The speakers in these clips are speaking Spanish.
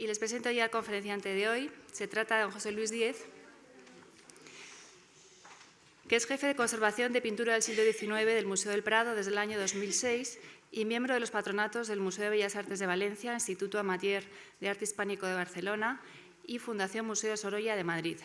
y les presento ya al conferenciante de hoy. Se trata de don José Luis Díez, que es jefe de conservación de pintura del siglo XIX del Museo del Prado desde el año 2006 y miembro de los patronatos del Museo de Bellas Artes de Valencia, Instituto Amateur de Arte Hispánico de Barcelona y Fundación Museo Sorolla de Madrid.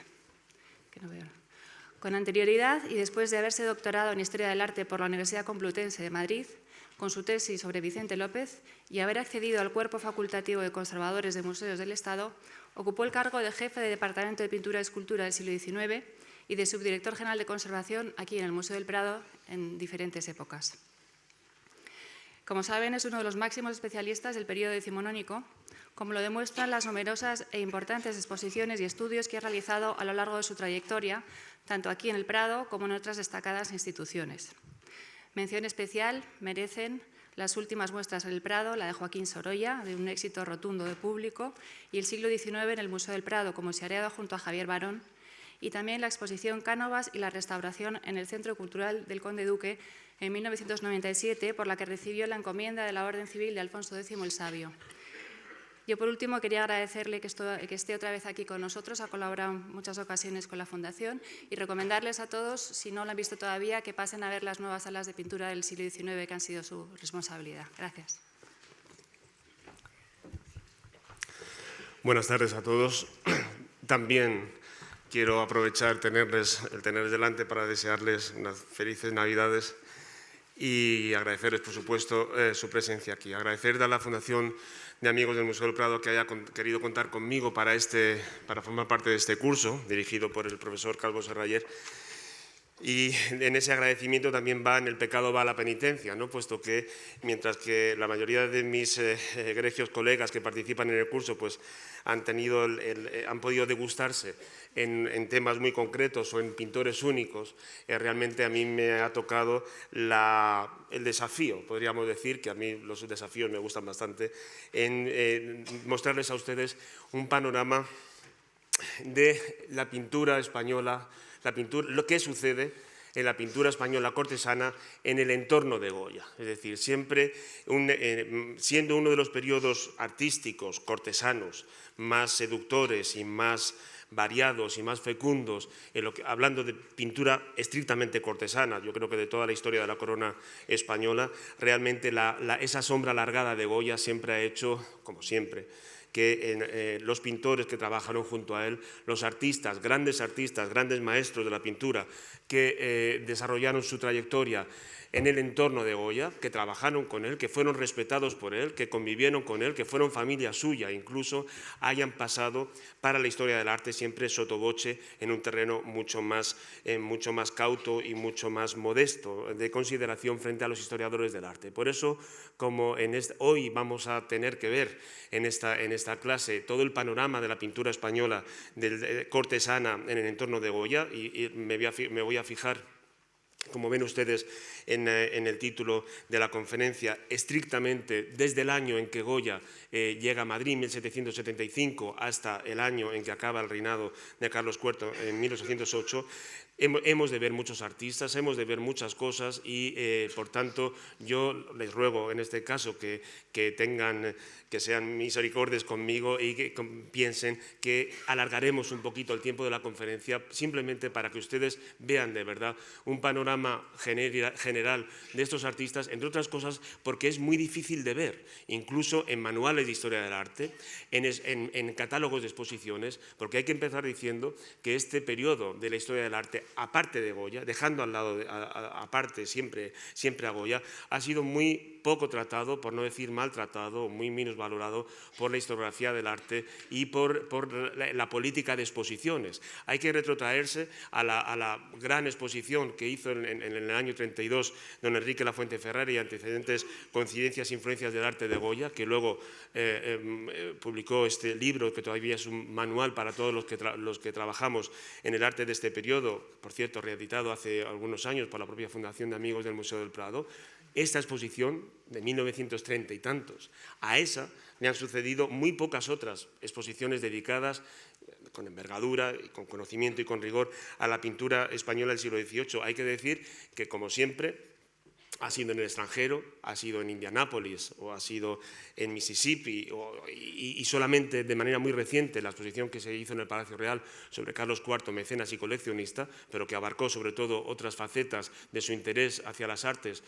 Con anterioridad y después de haberse doctorado en Historia del Arte por la Universidad Complutense de Madrid, con su tesis sobre Vicente López y haber accedido al Cuerpo Facultativo de Conservadores de Museos del Estado, ocupó el cargo de jefe de Departamento de Pintura y Escultura del siglo XIX y de subdirector general de conservación aquí en el Museo del Prado en diferentes épocas. Como saben, es uno de los máximos especialistas del periodo decimonónico, como lo demuestran las numerosas e importantes exposiciones y estudios que ha realizado a lo largo de su trayectoria, tanto aquí en el Prado como en otras destacadas instituciones. Mención especial merecen las últimas muestras en el Prado, la de Joaquín Sorolla, de un éxito rotundo de público, y el siglo XIX en el Museo del Prado, como comisariado junto a Javier Barón, y también la exposición Cánovas y la restauración en el Centro Cultural del Conde Duque en 1997, por la que recibió la encomienda de la Orden Civil de Alfonso X el Sabio. Yo, por último, quería agradecerle que esté otra vez aquí con nosotros. Ha colaborado en muchas ocasiones con la Fundación y recomendarles a todos, si no lo han visto todavía, que pasen a ver las nuevas salas de pintura del siglo XIX que han sido su responsabilidad. Gracias. Buenas tardes a todos. También quiero aprovechar el tenerles delante para desearles unas felices Navidades y agradecerles, por supuesto, su presencia aquí. Agradecer a la Fundación de Amigos del Museo del Prado que haya querido contar conmigo para formar parte de este curso, dirigido por el profesor Calvo Serrayer. Y en ese agradecimiento también en el pecado va la penitencia, ¿no? Puesto que mientras que la mayoría de mis egregios colegas que participan en el curso pues, han podido degustarse en temas muy concretos o en pintores únicos, realmente a mí me ha tocado el desafío, podríamos decir, que a mí los desafíos me gustan bastante, en mostrarles a ustedes un panorama de la pintura española, lo que sucede en la pintura española cortesana en el entorno de Goya. Es decir, siempre siendo uno de los periodos artísticos cortesanos más seductores y más variados y más fecundos, hablando de pintura estrictamente cortesana, yo creo que de toda la historia de la corona española, realmente esa sombra alargada de Goya siempre ha hecho, como siempre, que los pintores que trabajaron junto a él, los artistas, grandes maestros de la pintura que desarrollaron su trayectoria en el entorno de Goya, que trabajaron con él, que fueron respetados por él, que convivieron con él, que fueron familia suya, incluso hayan pasado para la historia del arte siempre sotto voce en un terreno mucho más cauto y mucho más modesto de consideración frente a los historiadores del arte. Por eso, como hoy vamos a tener que ver en esta clase todo el panorama de la pintura española cortesana en el entorno de Goya, y me voy a fijar, como ven ustedes en el título de la conferencia, estrictamente desde el año en que Goya llega a Madrid, 1775, hasta el año en que acaba el reinado de Carlos IV, en 1808, hemos de ver muchos artistas, hemos de ver muchas cosas y, por tanto, yo les ruego en este caso que sean misericordios conmigo y que piensen que alargaremos un poquito el tiempo de la conferencia simplemente para que ustedes vean de verdad un panorama general de estos artistas, entre otras cosas porque es muy difícil de ver, incluso en manuales de historia del arte, en catálogos de exposiciones, porque hay que empezar diciendo que este periodo de la historia del arte, aparte de Goya, dejando al lado, aparte siempre a Goya, ha sido muy poco tratado, por no decir maltratado, muy minusvalorado por la historiografía del arte y por la política de exposiciones. Hay que retrotraerse a la gran exposición que hizo en el año 32 don Enrique Lafuente Ferrari y antecedentes Coincidencias e influencias del arte de Goya, que luego publicó este libro que todavía es un manual para todos los que trabajamos en el arte de este periodo, por cierto, reeditado hace algunos años por la propia Fundación de Amigos del Museo del Prado. Esta exposición de 1930 y tantos, a esa le han sucedido muy pocas otras exposiciones dedicadas con envergadura, y con conocimiento y con rigor a la pintura española del siglo XVIII. Hay que decir que, como siempre, ha sido en el extranjero, ha sido en Indianápolis o ha sido en Mississippi y solamente de manera muy reciente la exposición que se hizo en el Palacio Real sobre Carlos IV, mecenas y coleccionista, pero que abarcó sobre todo otras facetas de su interés hacia las artes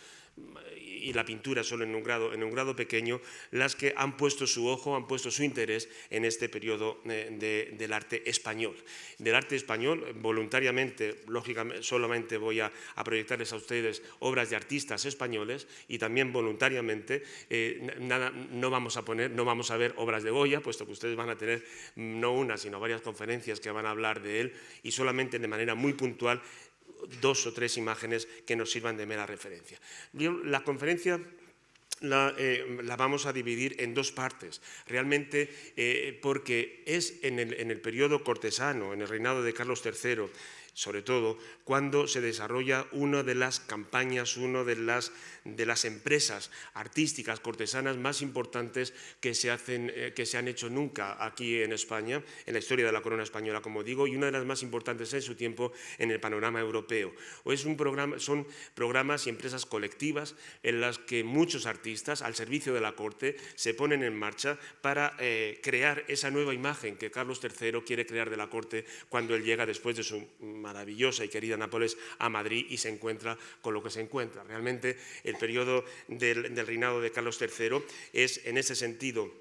y la pintura solo en un grado pequeño, las que han puesto su ojo, han puesto su interés en este periodo del arte español. Del arte español, voluntariamente, lógicamente, solamente voy a proyectarles a ustedes obras de artistas españoles y también voluntariamente no vamos a ver obras de Goya, puesto que ustedes van a tener no una, sino varias conferencias que van a hablar de él y solamente de manera muy puntual 2 o 3 imágenes que nos sirvan de mera referencia. La conferencia la vamos a dividir en 2 partes, realmente porque es en el periodo cortesano, en el reinado de Carlos III, sobre todo cuando se desarrolla una de las campañas, una de las empresas artísticas cortesanas más importantes que se han hecho nunca aquí en España, en la historia de la corona española, como digo, y una de las más importantes en su tiempo en el panorama europeo. Son programas y empresas colectivas en las que muchos artistas al servicio de la corte se ponen en marcha para crear esa nueva imagen que Carlos III quiere crear de la corte cuando él llega después de su maravillosa y querida Nápoles a Madrid y se encuentra con lo que se encuentra. Realmente el periodo del reinado de Carlos III es en ese sentido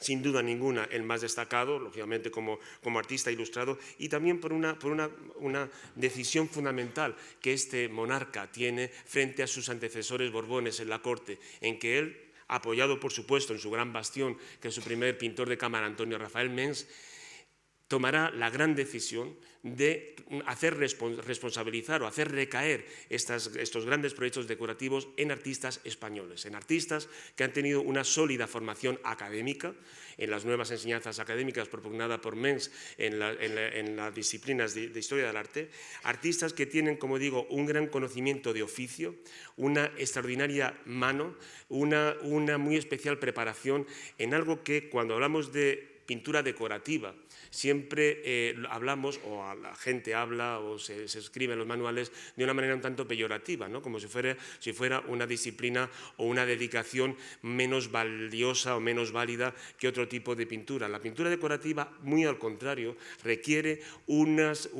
sin duda ninguna el más destacado, lógicamente como artista ilustrado, y también por una decisión fundamental que este monarca tiene frente a sus antecesores borbones en la corte, en que él, apoyado por supuesto en su gran bastión, que es su primer pintor de cámara, Antonio Rafael Mengs, tomará la gran decisión de hacer responsabilizar o hacer recaer estos grandes proyectos decorativos en artistas españoles, en artistas que han tenido una sólida formación académica en las nuevas enseñanzas académicas propugnadas por Mengs en las disciplinas de historia del arte, artistas que tienen, como digo, un gran conocimiento de oficio, una extraordinaria mano, una muy especial preparación en algo que cuando hablamos de pintura decorativa, siempre hablamos, o la gente habla, o se escribe en los manuales de una manera un tanto peyorativa, ¿no? Como si fuera una disciplina o una dedicación menos valiosa o menos válida que otro tipo de pintura. La pintura decorativa, muy al contrario, requiere unas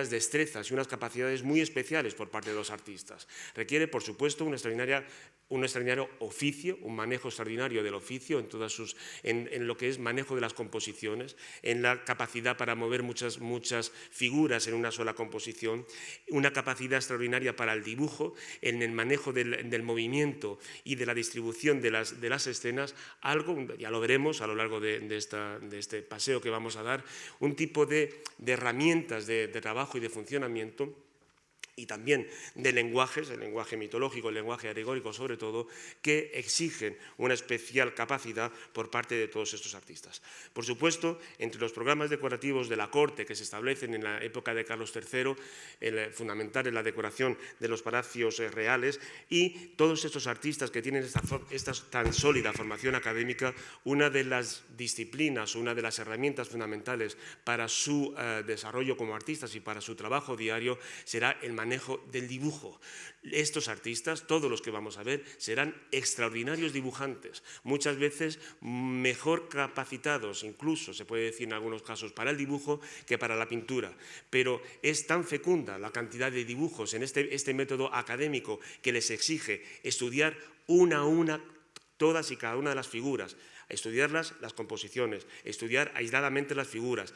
destrezas y unas capacidades muy especiales por parte de los artistas. Requiere, por supuesto, un extraordinario oficio, un manejo extraordinario del oficio en lo que es manejo de las composiciones, en la capacidad para mover muchas figuras en una sola composición, una capacidad extraordinaria para el dibujo, en el manejo del movimiento y de la distribución de las escenas, algo, ya lo veremos a lo largo de este paseo que vamos a dar, un tipo de herramientas de trabajo y de funcionamiento, y también de lenguajes, el lenguaje mitológico, el lenguaje alegórico sobre todo, que exigen una especial capacidad por parte de todos estos artistas. Por supuesto, entre los programas decorativos de la corte que se establecen en la época de Carlos III, fundamental es la decoración de los palacios reales, y todos estos artistas que tienen esta tan sólida formación académica, una de las disciplinas, una de las herramientas fundamentales para su desarrollo como artistas y para su trabajo diario será el manejo del dibujo. Estos artistas, todos los que vamos a ver, serán extraordinarios dibujantes, muchas veces mejor capacitados, incluso se puede decir en algunos casos, para el dibujo que para la pintura, pero es tan fecunda la cantidad de dibujos en este método académico que les exige estudiar una a una todas y cada una de las figuras, estudiarlas, las composiciones, estudiar aisladamente las figuras,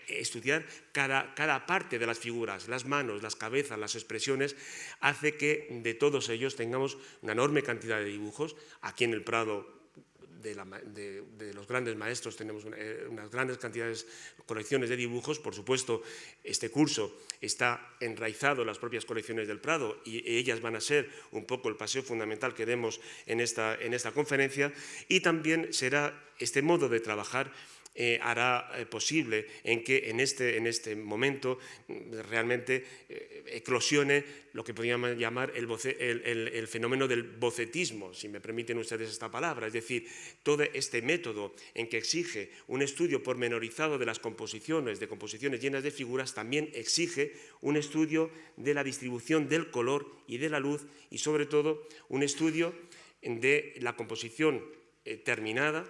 estudiar cada parte de las figuras, las manos, las cabezas, las expresiones, hace que de todos ellos tengamos una enorme cantidad de dibujos. Aquí en el Prado de los grandes maestros tenemos unas grandes cantidades, colecciones de dibujos. Por supuesto, este curso está enraizado en las propias colecciones del Prado y ellas van a ser un poco el paseo fundamental que demos en esta conferencia, y también será este modo de trabajar hará posible en que en este momento realmente eclosione lo que podríamos llamar el fenómeno del bocetismo, si me permiten ustedes esta palabra, es decir, todo este método en que exige un estudio pormenorizado de las composiciones llenas de figuras, también exige un estudio de la distribución del color y de la luz y sobre todo un estudio de la composición terminada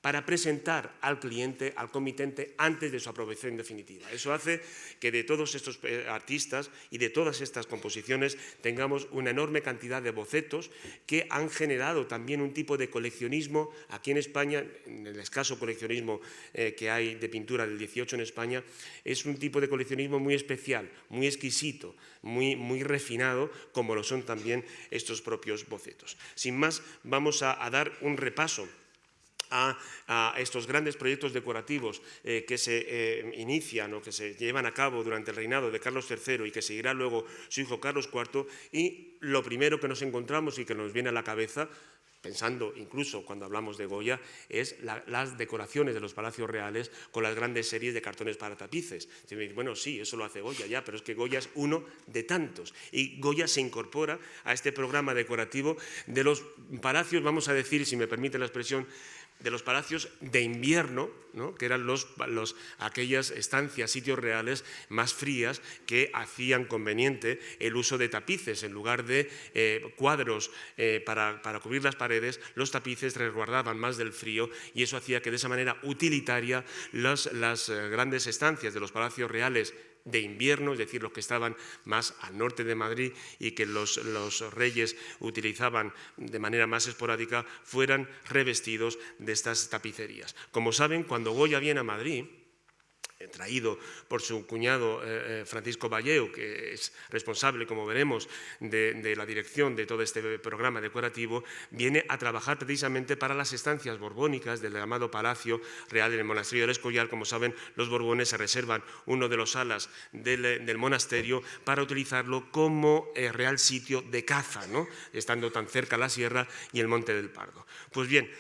para presentar al cliente, al comitente, antes de su aprobación definitiva. Eso hace que de todos estos artistas y de todas estas composiciones tengamos una enorme cantidad de bocetos que han generado también un tipo de coleccionismo aquí en España, en el escaso coleccionismo que hay de pintura del 18 en España, es un tipo de coleccionismo muy especial, muy exquisito, muy refinado, como lo son también estos propios bocetos. Sin más, vamos a dar un repaso a estos grandes proyectos decorativos que se inician o que se llevan a cabo durante el reinado de Carlos III y que seguirá luego su hijo Carlos IV, y lo primero que nos encontramos y que nos viene a la cabeza, pensando incluso cuando hablamos de Goya, es las decoraciones de los palacios reales con las grandes series de cartones para tapices. Bueno, sí, eso lo hace Goya ya, pero es que Goya es uno de tantos. Y Goya se incorpora a este programa decorativo de los palacios, vamos a decir, si me permite la expresión, de los palacios de invierno, ¿no? Que eran aquellas estancias, sitios reales más frías que hacían conveniente el uso de tapices. En lugar de cuadros para cubrir las paredes, los tapices resguardaban más del frío y eso hacía que de esa manera utilitaria las grandes estancias de los palacios reales de invierno, es decir, los que estaban más al norte de Madrid y que los reyes utilizaban de manera más esporádica, fueran revestidos de estas tapicerías. Como saben, cuando Goya viene a Madrid, traído por su cuñado Francisco Valleu, que es responsable, como veremos, de la dirección de todo este programa decorativo, viene a trabajar precisamente para las estancias borbónicas del llamado Palacio Real en el Monasterio del Escorial. Como saben, los Borbones se reservan uno de los alas del monasterio para utilizarlo como real sitio de caza, ¿no? Estando tan cerca la sierra y el Monte del Pardo. Pues bien,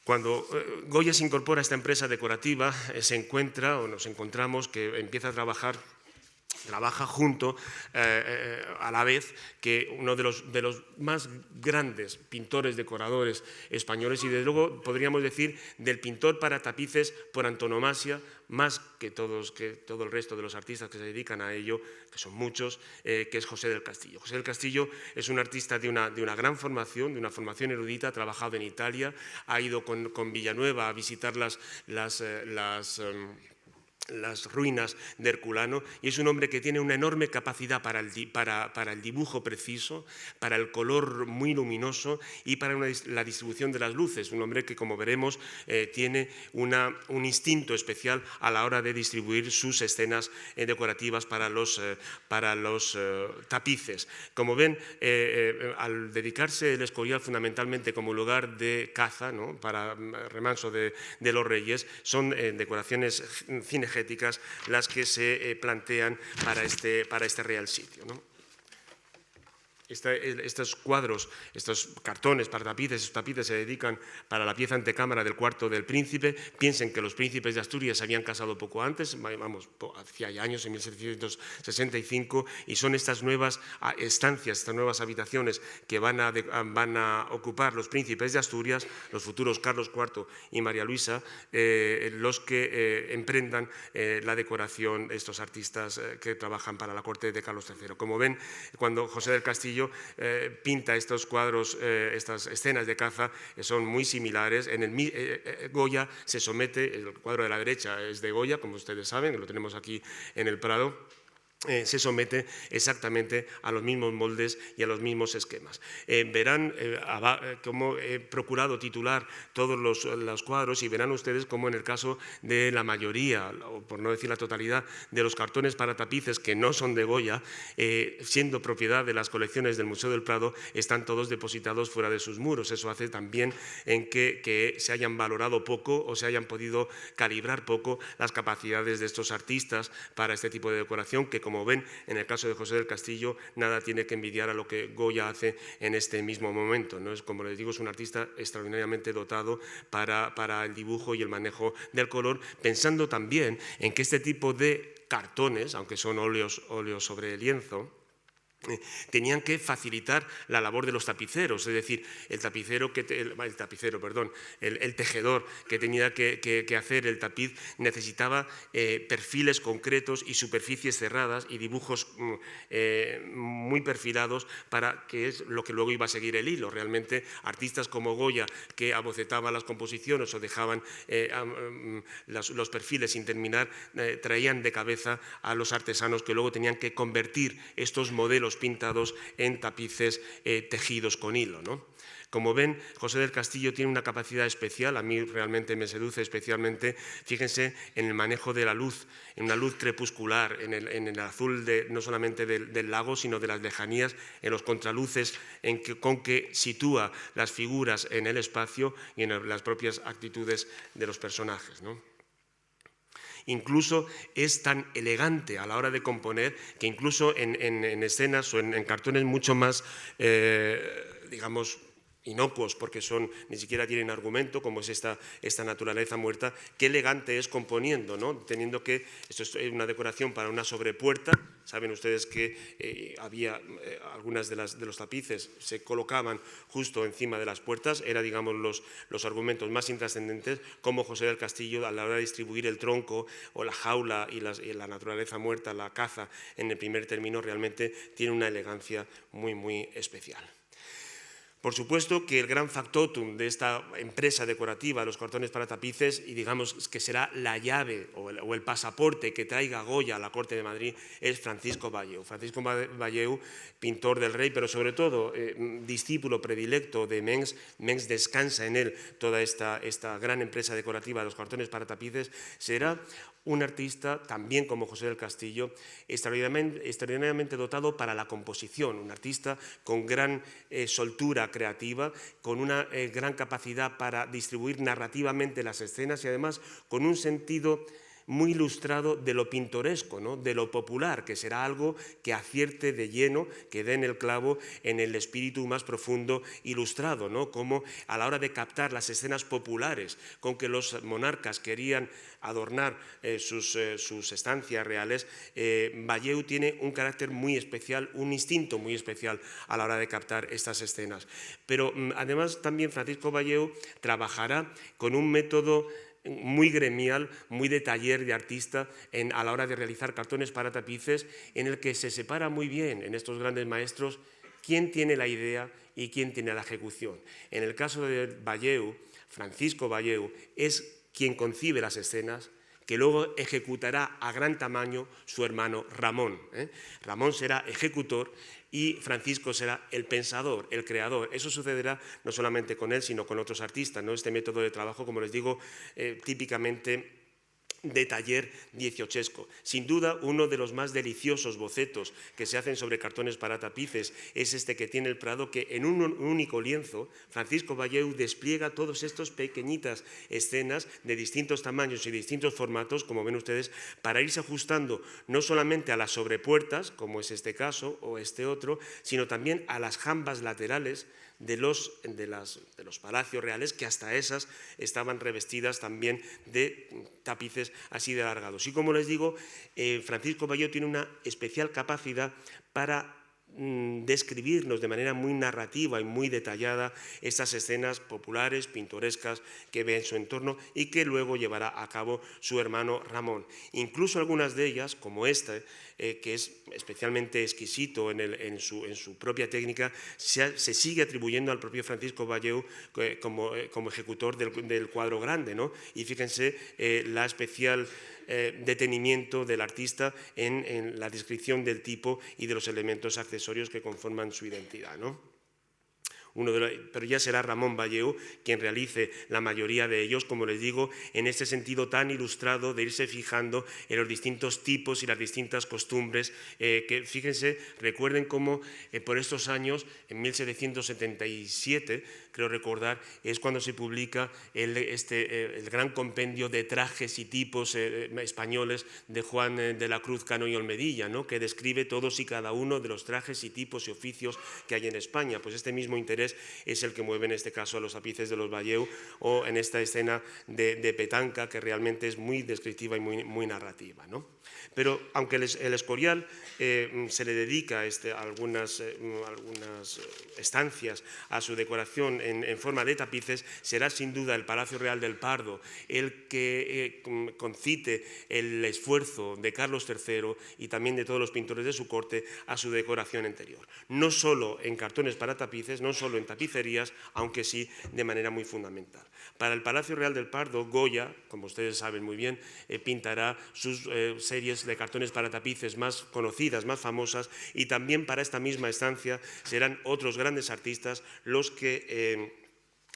cuando Goya se incorpora a esta empresa decorativa, nos encontramos que empieza a trabaja junto a la vez que uno de los más grandes pintores decoradores españoles y desde luego podríamos decir del pintor para tapices por antonomasia, más que todo el resto de los artistas que se dedican a ello, que son muchos, que es José del Castillo. José del Castillo es un artista de una gran formación, de una formación erudita, ha trabajado en Italia, ha ido con Villanueva a visitar las ruinas de Herculano, y es un hombre que tiene una enorme capacidad para el dibujo preciso, para el color muy luminoso y para la distribución de las luces. Un hombre que, como veremos, tiene un instinto especial a la hora de distribuir sus escenas decorativas para los tapices. Como ven, al dedicarse el Escorial fundamentalmente como lugar de caza, ¿no? Para remanso de los reyes, son decoraciones cinegéticas las que se plantean para este real sitio, ¿no? Estos cuadros, estos cartones para tapices, estos tapices se dedican para la pieza antecámara del cuarto del príncipe. Piensen que los príncipes de Asturias se habían casado poco antes, hacía ya años, en 1765, y son estas nuevas estancias, estas nuevas habitaciones que van a ocupar los príncipes de Asturias, los futuros Carlos IV y María Luisa, los que emprendan la decoración de estos artistas que trabajan para la corte de Carlos III. Como ven, cuando José del Castillo pinta estos cuadros, estas escenas de caza, son muy similares. Goya se somete, el cuadro de la derecha es de Goya, como ustedes saben, lo tenemos aquí en el Prado. Se somete exactamente a los mismos moldes y a los mismos esquemas. Verán cómo he procurado titular todos los cuadros y verán ustedes cómo en el caso de la mayoría, o por no decir la totalidad, de los cartones para tapices que no son de Goya, siendo propiedad de las colecciones del Museo del Prado, están todos depositados fuera de sus muros. Eso hace también en que se hayan valorado poco o se hayan podido calibrar poco las capacidades de estos artistas para este tipo de decoración, que como ven, en el caso de José del Castillo, nada tiene que envidiar a lo que Goya hace en este mismo momento, ¿no? Es, como les digo, es un artista extraordinariamente dotado para el dibujo y el manejo del color, pensando también en que este tipo de cartones, aunque son óleos sobre lienzo, tenían que facilitar la labor de los tapiceros, es decir, el tejedor que tenía que hacer el tapiz necesitaba perfiles concretos y superficies cerradas y dibujos muy perfilados para que es lo que luego iba a seguir el hilo. Realmente artistas como Goya, que abocetaban las composiciones o dejaban los perfiles sin terminar, traían de cabeza a los artesanos que luego tenían que convertir estos modelos pintados en tapices tejidos con hilo, ¿no? Como ven, José del Castillo tiene una capacidad especial, a mí realmente me seduce especialmente, fíjense en el manejo de la luz, en una luz crepuscular, en el azul no solamente del lago, sino de las lejanías, en los contraluces con que sitúa las figuras en el espacio y en las propias actitudes de los personajes, ¿no? Incluso es tan elegante a la hora de componer que incluso en escenas o en cartones mucho más, digamos, inocuos, porque ni siquiera tienen argumento, como es esta naturaleza muerta, qué elegante es componiendo, ¿no? Teniendo que, esto es una decoración para una sobrepuerta, saben ustedes que había algunas de los tapices se colocaban justo encima de las puertas, era, digamos, los argumentos más intrascendentes, como José del Castillo a la hora de distribuir el tronco o la jaula y la naturaleza muerta, la caza en el primer término, realmente tiene una elegancia muy, muy especial. Por supuesto que el gran factotum de esta empresa decorativa, los cartones para tapices, y digamos que será la llave o el pasaporte que traiga Goya a la corte de Madrid, es Francisco Valleu. Francisco Valleu, pintor del rey, pero sobre todo discípulo predilecto de Mengs. Mengs descansa en él toda esta gran empresa decorativa de los cartones para tapices. Será un artista, también como José del Castillo, extraordinariamente dotado para la composición, un artista con gran soltura creativa, con una gran capacidad para distribuir narrativamente las escenas y además con un sentido muy ilustrado de lo pintoresco, ¿no? De lo popular, que será algo que acierte de lleno, que dé en el clavo en el espíritu más profundo ilustrado, ¿no? Como a la hora de captar las escenas populares con que los monarcas querían adornar sus estancias reales, Valleu tiene un carácter muy especial, un instinto muy especial a la hora de captar estas escenas. Pero además también Francisco Valleu trabajará con un método muy gremial, muy de taller de artista a la hora de realizar cartones para tapices, en el que se separa muy bien en estos grandes maestros quién tiene la idea y quién tiene la ejecución. En el caso de Valleu, Francisco Valleu es quien concibe las escenas, que luego ejecutará a gran tamaño su hermano Ramón. Ramón será ejecutor y Francisco será el pensador, el creador. Eso sucederá no solamente con él, sino con otros artistas, ¿no? Este método de trabajo, como les digo, típicamente de taller dieciochesco. Sin duda, uno de los más deliciosos bocetos que se hacen sobre cartones para tapices es este que tiene el Prado, que en un único lienzo Francisco Valleu despliega todas estas pequeñitas escenas de distintos tamaños y distintos formatos, como ven ustedes, para irse ajustando no solamente a las sobrepuertas, como es este caso o este otro, sino también a las jambas laterales de los palacios reales, que hasta esas estaban revestidas también de tapices así de alargados. Y como les digo, Francisco Valleu tiene una especial capacidad para describirnos de manera muy narrativa y muy detallada estas escenas populares, pintorescas que ve en su entorno y que luego llevará a cabo su hermano Ramón. Incluso algunas de ellas, como esta, que es especialmente exquisito en su propia técnica, se sigue atribuyendo al propio Francisco Valleu como ejecutor del cuadro grande, ¿no? Y fíjense la especial detenimiento del artista en la descripción del tipo y de los elementos accesorios que conforman su identidad, ¿no? pero ya será Ramón Valleu quien realice la mayoría de ellos, como les digo, en este sentido tan ilustrado de irse fijando en los distintos tipos y las distintas costumbres, que fíjense, recuerden cómo por estos años, en 1777, creo recordar, es cuando se publica el gran compendio de trajes y tipos españoles de Juan de la Cruz Cano y Olmedilla, ¿no?, que describe todos y cada uno de los trajes y tipos y oficios que hay en España. Pues este mismo interés es el que mueve en este caso a los tapices de los Valleu, o en esta escena de Petanca, que realmente es muy descriptiva y muy narrativa, ¿no? Pero aunque el Escorial se le dedica algunas estancias a su decoración en forma de tapices, será sin duda el Palacio Real del Pardo el que concite el esfuerzo de Carlos III y también de todos los pintores de su corte a su decoración interior. No solo en cartones para tapices, no solo en tapicerías, aunque sí de manera muy fundamental. Para el Palacio Real del Pardo, Goya, como ustedes saben muy bien, pintará sus series de cartones para tapices más conocidas, más famosas, y también para esta misma estancia serán otros grandes artistas los que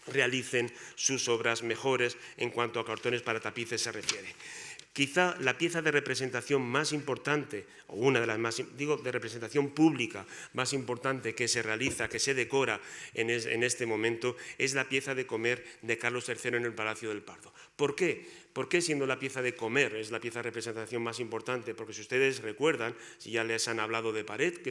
realicen sus obras mejores en cuanto a cartones para tapices se refiere. Quizá la pieza de representación más importante, o una de las más, digo, de representación pública más importante que se realiza, que se decora en este momento, es la pieza de comer de Carlos III en el Palacio del Pardo. ¿Por qué? ¿Por qué, siendo la pieza de comer es la pieza de representación más importante? Porque si ustedes recuerdan, si ya les han hablado de Paret,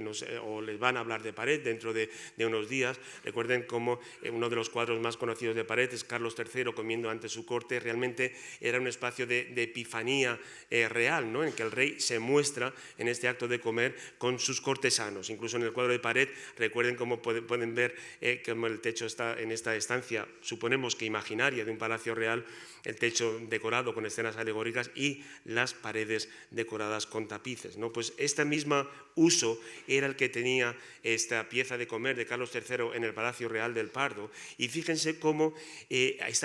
o les van a hablar de Paret dentro de unos días, recuerden cómo uno de los cuadros más conocidos de Paret es Carlos III comiendo ante su corte. Realmente era un espacio de epifanía real, ¿no?, en que el rey se muestra en este acto de comer con sus cortesanos. Incluso en el cuadro de Paret, recuerden cómo pueden ver cómo el techo está en esta estancia, suponemos que imaginaria, de un palacio real, el techo decorado con escenas alegóricas y las paredes decoradas con tapices, ¿no? Pues este mismo uso era el que tenía esta pieza de comer de Carlos III en el Palacio Real del Pardo, y fíjense cómo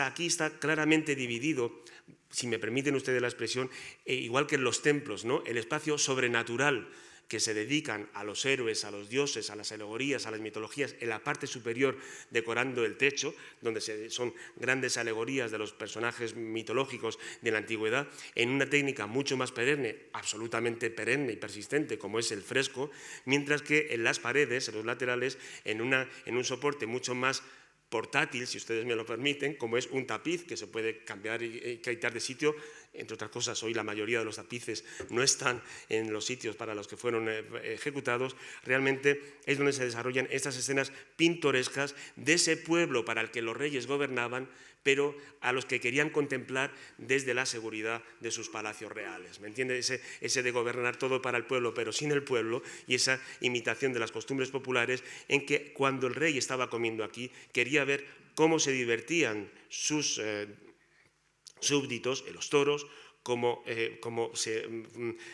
aquí está claramente dividido, si me permiten ustedes la expresión, igual que en los templos, ¿no?, el espacio sobrenatural que se dedican a los héroes, a los dioses, a las alegorías, a las mitologías, en la parte superior decorando el techo, donde son grandes alegorías de los personajes mitológicos de la antigüedad, en una técnica mucho más perenne, absolutamente perenne y persistente, como es el fresco, mientras que en las paredes, en los laterales, en un soporte mucho más portátil, si ustedes me lo permiten, como es un tapiz que se puede cambiar y quitar de sitio. Entre otras cosas, hoy la mayoría de los tapices no están en los sitios para los que fueron ejecutados. Realmente es donde se desarrollan estas escenas pintorescas de ese pueblo para el que los reyes gobernaban, pero a los que querían contemplar desde la seguridad de sus palacios reales. ¿Me entiende? Ese de gobernar todo para el pueblo, pero sin el pueblo, y esa imitación de las costumbres populares, en que cuando el rey estaba comiendo aquí, quería ver cómo se divertían sus súbditos en los toros, cómo se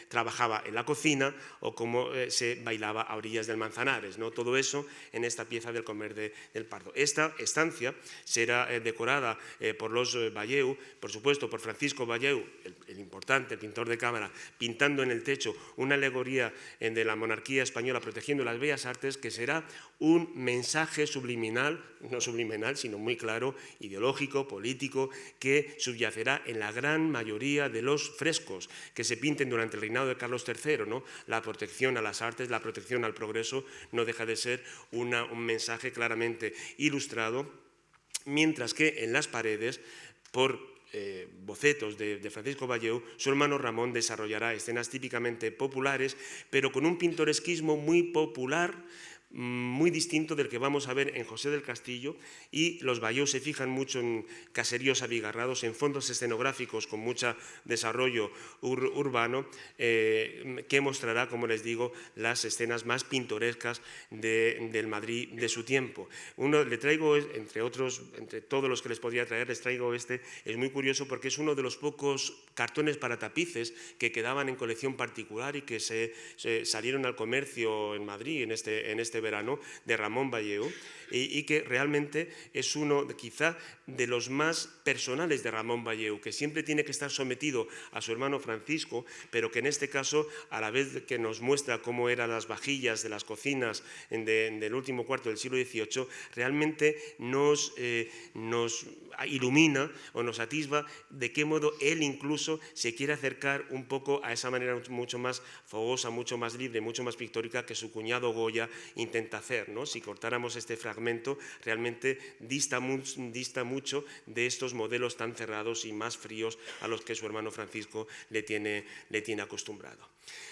trabajaba en la cocina o cómo se bailaba a orillas del Manzanares, ¿no? Todo eso en esta pieza del comer del Pardo. Esta estancia será decorada por los Valleu, por supuesto por Francisco Valleu, el importante pintor de cámara, pintando en el techo una alegoría de la monarquía española protegiendo las bellas artes, que será un mensaje subliminal, no subliminal, sino muy claro, ideológico, político, que subyacerá en la gran mayoría de los frescos que se pinten durante el reinado de Carlos III, ¿no? La protección a las artes, la protección al progreso, no deja de ser un mensaje claramente ilustrado, mientras que en las paredes, por bocetos de Francisco Valleu, su hermano Ramón desarrollará escenas típicamente populares, pero con un pintoresquismo muy popular, muy distinto del que vamos a ver en José del Castillo, y los Valleu se fijan mucho en caseríos abigarrados, en fondos escenográficos con mucho desarrollo urbano, que mostrará, como les digo, las escenas más pintorescas del Madrid de su tiempo. Le traigo, entre otros, entre todos los que les podría traer, les traigo es muy curioso porque es uno de los pocos cartones para tapices que quedaban en colección particular y que se salieron al comercio en Madrid en este verano, de Ramón Valleu, y que realmente es uno quizá de los más personales de Ramón Valleu, que siempre tiene que estar sometido a su hermano Francisco, pero que en este caso, a la vez que nos muestra cómo eran las vajillas de las cocinas del último cuarto del siglo XVIII, realmente nos ilumina o nos atisba de qué modo él incluso se quiere acercar un poco a esa manera mucho más fogosa, mucho más libre, mucho más pictórica que su cuñado Goya intenta hacer, ¿no? Si cortáramos este fragmento, realmente dista mucho de estos modelos tan cerrados y más fríos a los que su hermano Francisco le tiene acostumbrado.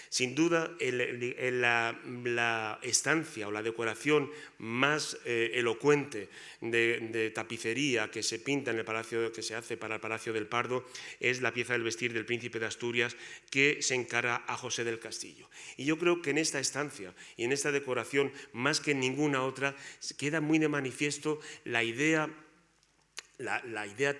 Sin duda, la estancia o la decoración más elocuente de tapicería que se pinta en el palacio, que se hace para el Palacio del Pardo, es la pieza del vestir del príncipe de Asturias, que se encara a José del Castillo. Y yo creo que en esta estancia y en esta decoración, más que en ninguna otra, queda muy de manifiesto la idea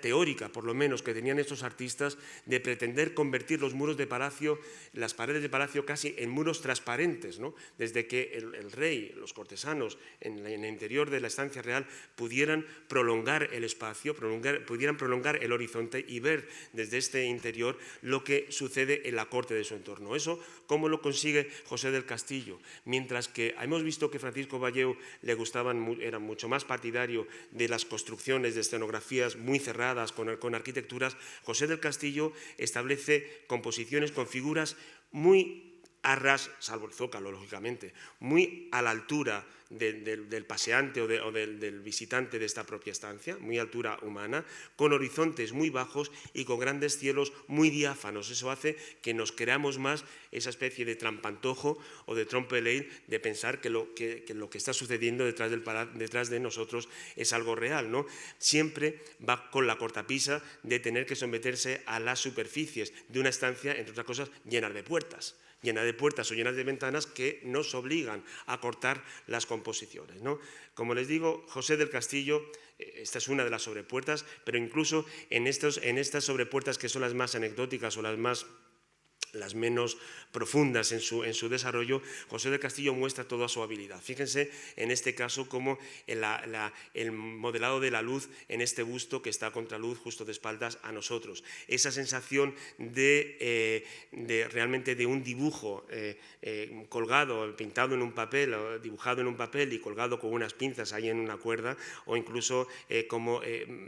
teórica, por lo menos, que tenían estos artistas de pretender convertir los muros de palacio, las paredes de palacio, casi en muros transparentes, ¿no? Desde que el rey, los cortesanos, en el interior de la estancia real, pudieran prolongar el espacio, pudieran prolongar el horizonte y ver desde este interior lo que sucede en la corte de su entorno. Eso, ¿cómo lo consigue José del Castillo? Mientras que hemos visto que Francisco Valleu era mucho más partidario de las construcciones de escenografía muy cerradas, con arquitecturas, José del Castillo establece composiciones con figuras muy a ras, salvo el zócalo, lógicamente, muy a la altura del paseante o del visitante de esta propia estancia, muy a altura humana, con horizontes muy bajos y con grandes cielos muy diáfanos. Eso hace que nos creamos más esa especie de trampantojo o de trompe-l'œil de pensar que lo que está sucediendo detrás de nosotros es algo real, ¿no? Siempre va con la cortapisa de tener que someterse a las superficies de una estancia, entre otras cosas, llena de puertas o llenas de ventanas que nos obligan a cortar las composiciones, ¿no? Como les digo, José del Castillo, esta es una de las sobrepuertas, pero incluso en estas sobrepuertas, que son las más anecdóticas o las menos profundas en su desarrollo, José del Castillo muestra toda su habilidad. Fíjense en este caso cómo el modelado de la luz en este busto que está a contraluz justo de espaldas a nosotros. Esa sensación realmente de un dibujo colgado, pintado en un papel, dibujado en un papel y colgado con unas pinzas ahí en una cuerda, o incluso cómo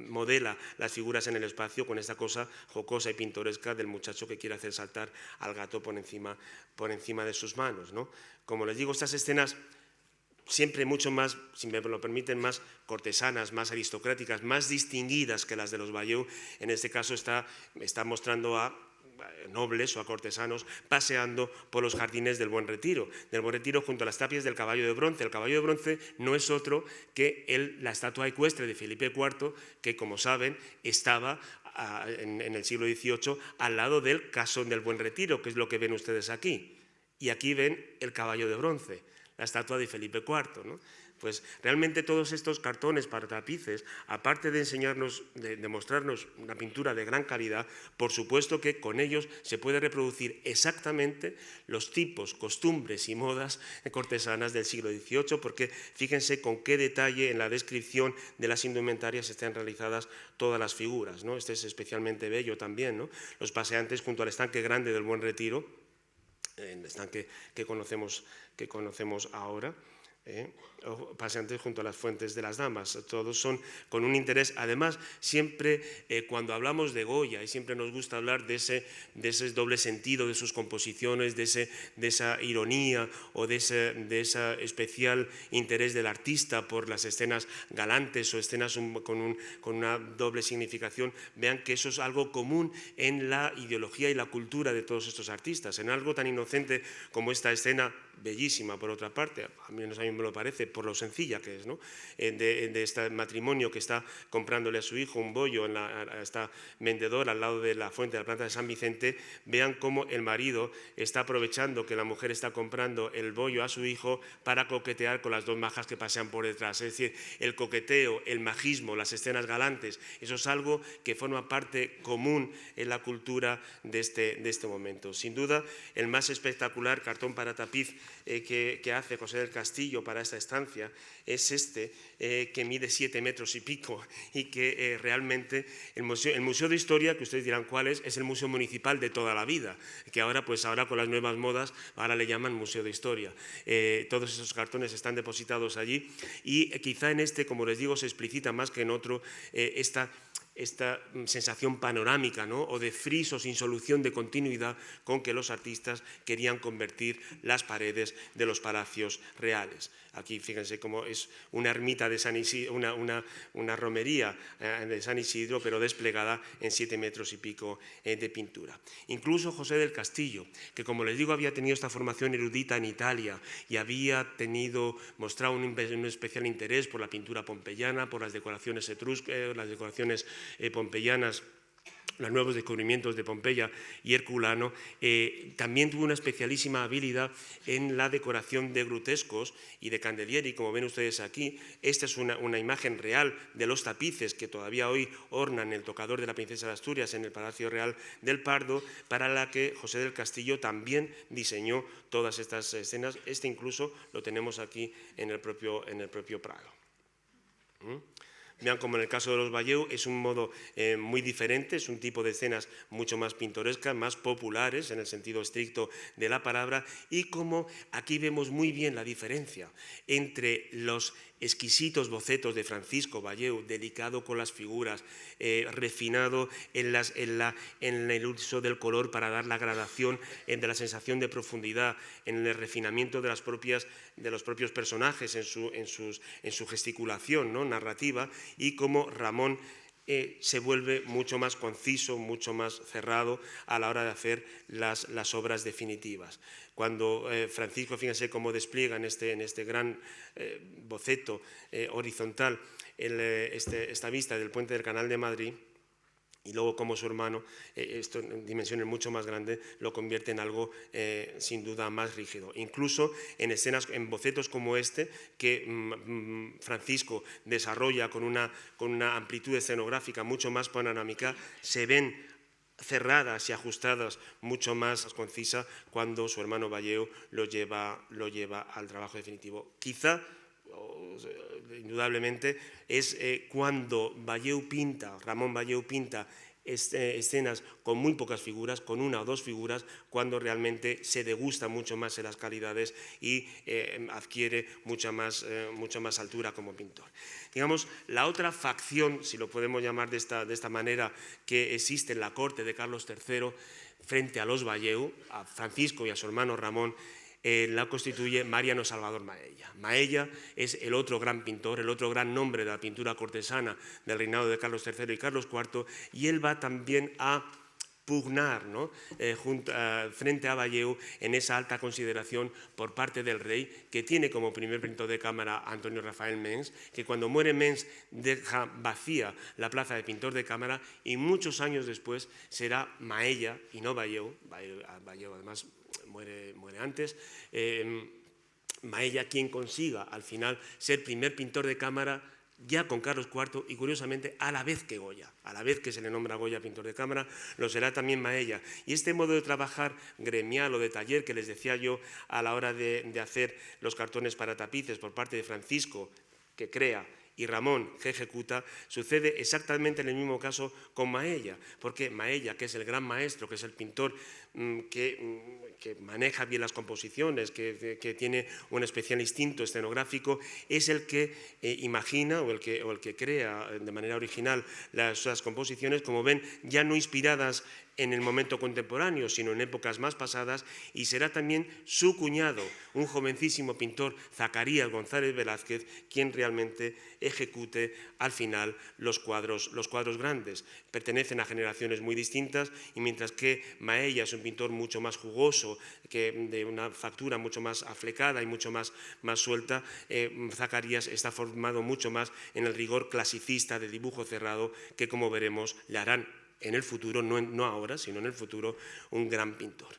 modela las figuras en el espacio con esta cosa jocosa y pintoresca del muchacho que quiere hacer saltar al gato por encima de sus manos, ¿no? Como les digo, estas escenas siempre mucho más, si me lo permiten, más cortesanas, más aristocráticas, más distinguidas que las de los Valleu. En este caso está mostrando a nobles o a cortesanos paseando por los jardines del Buen Retiro junto a las tapias del Caballo de Bronce. El Caballo de Bronce no es otro que la estatua ecuestre de Felipe IV, que, como saben, estaba en el siglo XVIII al lado del Casón del Buen Retiro, que es lo que ven ustedes aquí. Y aquí ven el Caballo de Bronce, la estatua de Felipe IV, ¿no? Pues realmente todos estos cartones para tapices, aparte de enseñarnos, de mostrarnos una pintura de gran calidad, por supuesto que con ellos se puede reproducir exactamente los tipos, costumbres y modas cortesanas del siglo XVIII, porque fíjense con qué detalle en la descripción de las indumentarias están realizadas todas las figuras, ¿no? Este es especialmente bello también, ¿no? Los paseantes junto al estanque grande del Buen Retiro, el estanque que conocemos ahora, paseantes junto a las fuentes de las damas. Todos son con un interés. Además, siempre cuando hablamos de Goya, y siempre nos gusta hablar de ese doble sentido de sus composiciones, de esa ironía o de ese especial interés del artista por las escenas galantes o escenas con una doble significación, vean que eso es algo común en la ideología y la cultura de todos estos artistas. En algo tan inocente como esta escena, bellísima por otra parte, a mí me lo parece, por lo sencilla que es, ¿no? De este matrimonio que está comprándole a su hijo un bollo a esta vendedora al lado de la fuente de la planta de San Vicente. Vean cómo el marido está aprovechando que la mujer está comprando el bollo a su hijo para coquetear con las dos majas que pasean por detrás. Es decir, el coqueteo, el majismo, las escenas galantes, eso es algo que forma parte común en la cultura de este momento. Sin duda, el más espectacular cartón para tapiz que hace José del Castillo para esta estancia es este, que mide 7 metros y pico, y que realmente el Museo de Historia, que ustedes dirán cuál es el museo municipal de toda la vida, que ahora con las nuevas modas, ahora le llaman Museo de Historia. Todos esos cartones están depositados allí, y quizá en este, como les digo, se explicita más que en otro esta sensación panorámica, ¿no?, o de friso sin solución de continuidad con que los artistas querían convertir las paredes de los palacios reales. Aquí fíjense cómo es una ermita de San Isidro, una romería de San Isidro, pero desplegada en 7 metros y pico de pintura. Incluso José del Castillo, que como les digo había tenido esta formación erudita en Italia y había mostrado un especial interés por la pintura pompeyana, por las decoraciones etruscas, las decoraciones pompeyanas, los nuevos descubrimientos de Pompeya y Herculano, también tuvo una especialísima habilidad en la decoración de grutescos y de candelieri, como ven ustedes aquí. Esta es una imagen real de los tapices que todavía hoy ornan el tocador de la princesa de Asturias en el Palacio Real del Pardo, para la que José del Castillo también diseñó todas estas escenas. Este incluso lo tenemos aquí en el propio Prado. Vean como en el caso de los Valleu es un modo muy diferente, es un tipo de escenas mucho más pintorescas, más populares en el sentido estricto de la palabra, y como aquí vemos muy bien la diferencia entre los exquisitos bocetos de Francisco Valleu, delicado con las figuras, refinado en el uso del color para dar la gradación de la sensación de profundidad, en el refinamiento de los propios personajes, en su gesticulación, ¿no?, narrativa, y como Ramón se vuelve mucho más conciso, mucho más cerrado a la hora de hacer las obras definitivas. Cuando Francisco, fíjense cómo despliega en este gran boceto horizontal esta vista del puente del Canal de Madrid, y luego como su hermano, esto en dimensiones mucho más grandes, lo convierte en algo sin duda más rígido. Incluso en bocetos como este, que Francisco desarrolla con una amplitud escenográfica mucho más panorámica, se ven cerradas y ajustadas mucho más concisa cuando su hermano Valleu lo lleva al trabajo definitivo. Quizá, indudablemente, es cuando Ramón Valleu pinta escenas con muy pocas figuras, con una o dos figuras, cuando realmente se degusta mucho más en las calidades y adquiere mucha más altura como pintor. Digamos, la otra facción, si lo podemos llamar de esta manera, que existe en la corte de Carlos III frente a los Valleu, a Francisco y a su hermano Ramón, la constituye Mariano Salvador Maella. Maella es el otro gran pintor, el otro gran nombre de la pintura cortesana del reinado de Carlos III y Carlos IV, y él va también a pugnar, ¿no?, frente a Valleu en esa alta consideración por parte del rey, que tiene como primer pintor de cámara a Antonio Rafael Mens, que cuando muere Mens deja vacía la plaza de pintor de cámara, y muchos años después será Maella y no Valleu. Valleu además muere antes. Maella quien consiga al final ser primer pintor de cámara ya con Carlos IV, y curiosamente a la vez que Goya, a la vez que se le nombra Goya pintor de cámara, lo será también Maella. Y este modo de trabajar gremial o de taller que les decía yo a la hora de hacer los cartones para tapices por parte de Francisco, que crea, y Ramón, que ejecuta, sucede exactamente en el mismo caso con Maella, porque Maella, que es el gran maestro, que es el pintor que maneja bien las composiciones, que tiene un especial instinto escenográfico, es el que imagina o el que crea de manera original las composiciones, como ven, ya no inspiradas en el momento contemporáneo, sino en épocas más pasadas, y será también su cuñado, un jovencísimo pintor, Zacarías González Velázquez, quien realmente ejecute al final los cuadros grandes. Pertenecen a generaciones muy distintas, y mientras que Maella es un pintor mucho más jugoso, de una factura mucho más aflecada y mucho más suelta, Zacarías está formado mucho más en el rigor clasicista de dibujo cerrado, que, como veremos, le harán en el futuro, no ahora, sino en el futuro, un gran pintor.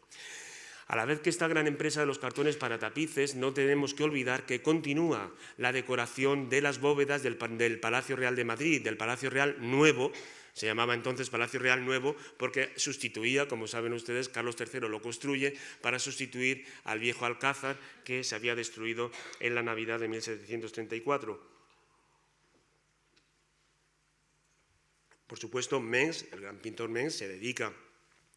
A la vez que esta gran empresa de los cartones para tapices, no tenemos que olvidar que continúa la decoración de las bóvedas del Palacio Real de Madrid, del Palacio Real nuevo, Se llamaba entonces Palacio Real Nuevo porque sustituía, como saben ustedes, Carlos III lo construye para sustituir al viejo Alcázar que se había destruido en la Navidad de 1734. Por supuesto, Mengs, el gran pintor Mengs, se dedica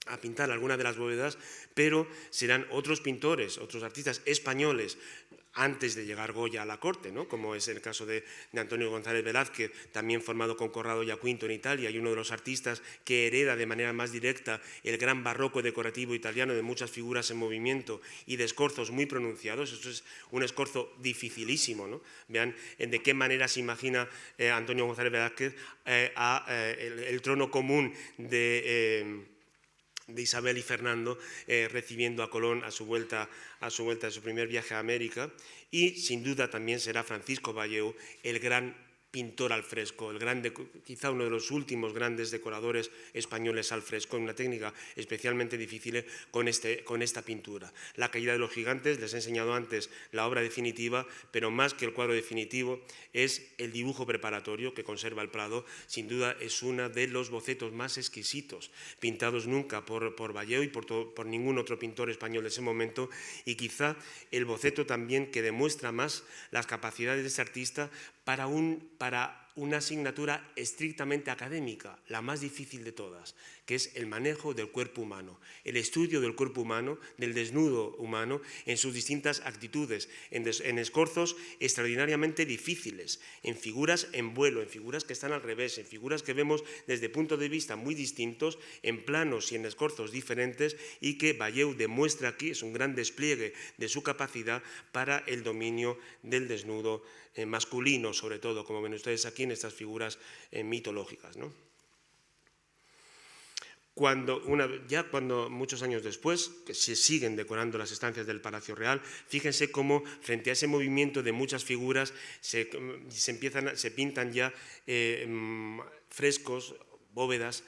a pintar algunas de las bóvedas, pero serán otros pintores, otros artistas españoles, antes de llegar Goya a la corte, ¿no? Como es el caso de Antonio González Velázquez, también formado con Corrado y Jaquinto en Italia, y uno de los artistas que hereda de manera más directa el gran barroco decorativo italiano de muchas figuras en movimiento y de escorzos muy pronunciados. Esto es un escorzo dificilísimo, ¿no? Vean de qué manera se imagina Antonio González Velázquez el trono común de Isabel y Fernando recibiendo a Colón a su vuelta de su primer viaje a América, y sin duda también será Francisco Valleu el gran pintor al fresco, quizá uno de los últimos grandes decoradores españoles al fresco, en una técnica especialmente difícil con esta pintura. La caída de los gigantes, les he enseñado antes la obra definitiva, pero más que el cuadro definitivo es el dibujo preparatorio que conserva el Prado. Sin duda es uno de los bocetos más exquisitos pintados nunca por Valleu y por ningún otro pintor español de ese momento, y quizá el boceto también que demuestra más las capacidades de ese artista para una asignatura estrictamente académica, la más difícil de todas, que es el manejo del cuerpo humano, el estudio del cuerpo humano, del desnudo humano en sus distintas actitudes, en escorzos extraordinariamente difíciles, en figuras en vuelo, en figuras que están al revés, en figuras que vemos desde puntos de vista muy distintos, en planos y en escorzos diferentes, y que Valleu demuestra aquí, es un gran despliegue de su capacidad para el dominio del desnudo masculino, sobre todo, como ven ustedes aquí en estas figuras mitológicas, ¿no? Cuando muchos años después, que se siguen decorando las estancias del Palacio Real, fíjense cómo frente a ese movimiento de muchas figuras se pintan ya frescos, bóvedas,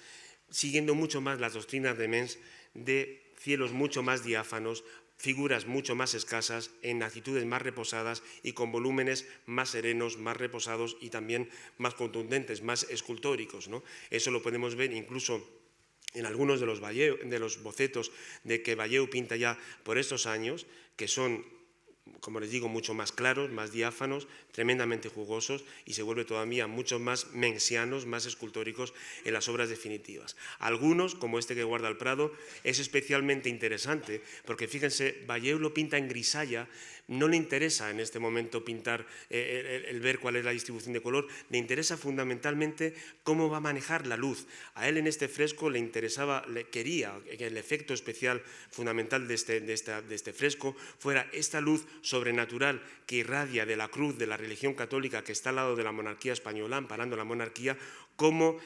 siguiendo mucho más las doctrinas de Mengs de cielos mucho más diáfanos, figuras mucho más escasas, en actitudes más reposadas y con volúmenes más serenos, más reposados y también más contundentes, más escultóricos, ¿no? Eso lo podemos ver incluso en algunos de los bocetos de que Valleu pinta ya por estos años, que son, como les digo, mucho más claros, más diáfanos, tremendamente jugosos, y se vuelve todavía mucho más mensianos, más escultóricos en las obras definitivas. Algunos, como este que guarda el Prado, es especialmente interesante porque, fíjense, Valleu lo pinta en grisalla. No le interesa en este momento pintar, el ver cuál es la distribución de color, le interesa fundamentalmente cómo va a manejar la luz. A él en este fresco quería que el efecto especial fundamental de este fresco fuera esta luz sobrenatural que irradia de la cruz de la religión católica que está al lado de la monarquía española, amparando la monarquía, cómo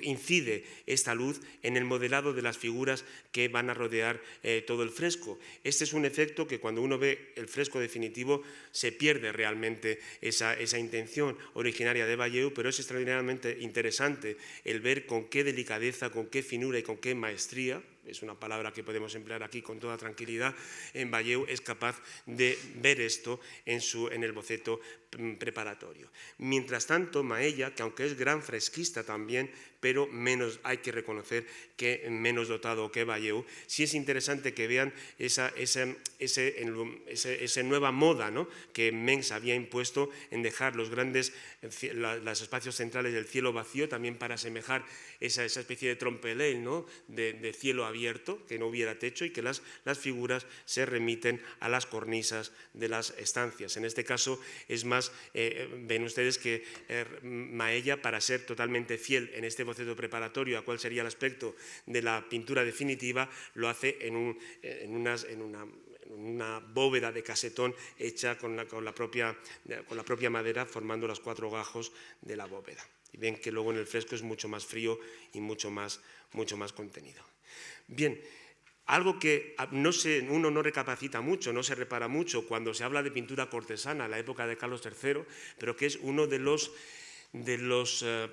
incide esta luz en el modelado de las figuras que van a rodear todo el fresco. Este es un efecto que cuando uno ve el fresco definitivo se pierde realmente esa intención originaria de Valleu, pero es extraordinariamente interesante el ver con qué delicadeza, con qué finura y con qué maestría, es una palabra que podemos emplear aquí con toda tranquilidad, Valleu es capaz de ver esto en el boceto preparatorio. Mientras tanto, Maella, que aunque es gran fresquista también, pero hay que reconocer que menos dotado que Valleu, sí es interesante que vean esa nueva moda, ¿no?, que Mengs había impuesto en dejar los espacios centrales del cielo vacío, también para asemejar esa especie de trompelé, ¿no?, de cielo abierto, que no hubiera techo, y que las figuras se remiten a las cornisas de las estancias. En este caso es más, ven ustedes que Maella, para ser totalmente fiel en este boceto preparatorio a cuál sería el aspecto de la pintura definitiva, lo hace en una bóveda de casetón hecha con la propia madera, formando los 4 gajos de la bóveda. Y ven que luego en el fresco es mucho más frío y mucho más contenido. Bien, algo que uno no recapacita mucho, no se repara mucho cuando se habla de pintura cortesana en la época de Carlos III, pero que es uno de los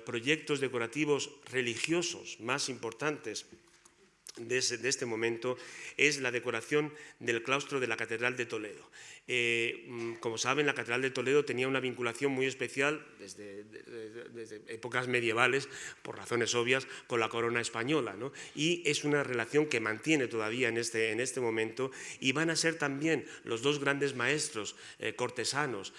proyectos decorativos religiosos más importantes de este momento es la decoración del claustro de la Catedral de Toledo. Como saben, la Catedral de Toledo tenía una vinculación muy especial desde épocas medievales, por razones obvias, con la corona española, ¿no? Y es una relación que mantiene todavía en este momento, y van a ser también los dos grandes maestros cortesanos,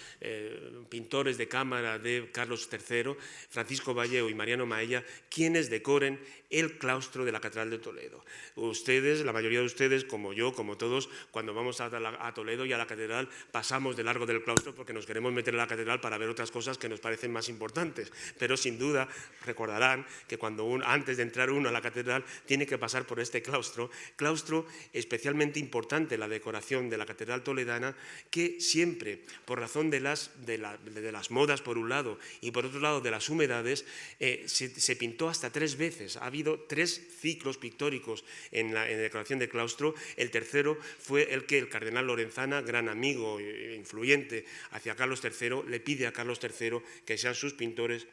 pintores de cámara de Carlos III, Francisco Valleu y Mariano Maella, quienes decoren el claustro de la Catedral de Toledo. Ustedes, la mayoría de ustedes, como yo, como todos, cuando vamos a Toledo y a la catedral, pasamos de largo del claustro porque nos queremos meter en la catedral para ver otras cosas que nos parecen más importantes. Pero sin duda recordarán que antes de entrar uno a la catedral tiene que pasar por este claustro especialmente importante, la decoración de la catedral toledana, que siempre, por razón de las modas por un lado y por otro lado de las humedades, se pintó hasta 3 veces. Ha habido 3 ciclos pictóricos en la decoración del claustro. El tercero fue el que el cardenal Lorenzana, gran amigo e influyente hacia Carlos III, le pide a Carlos III que sean sus pintores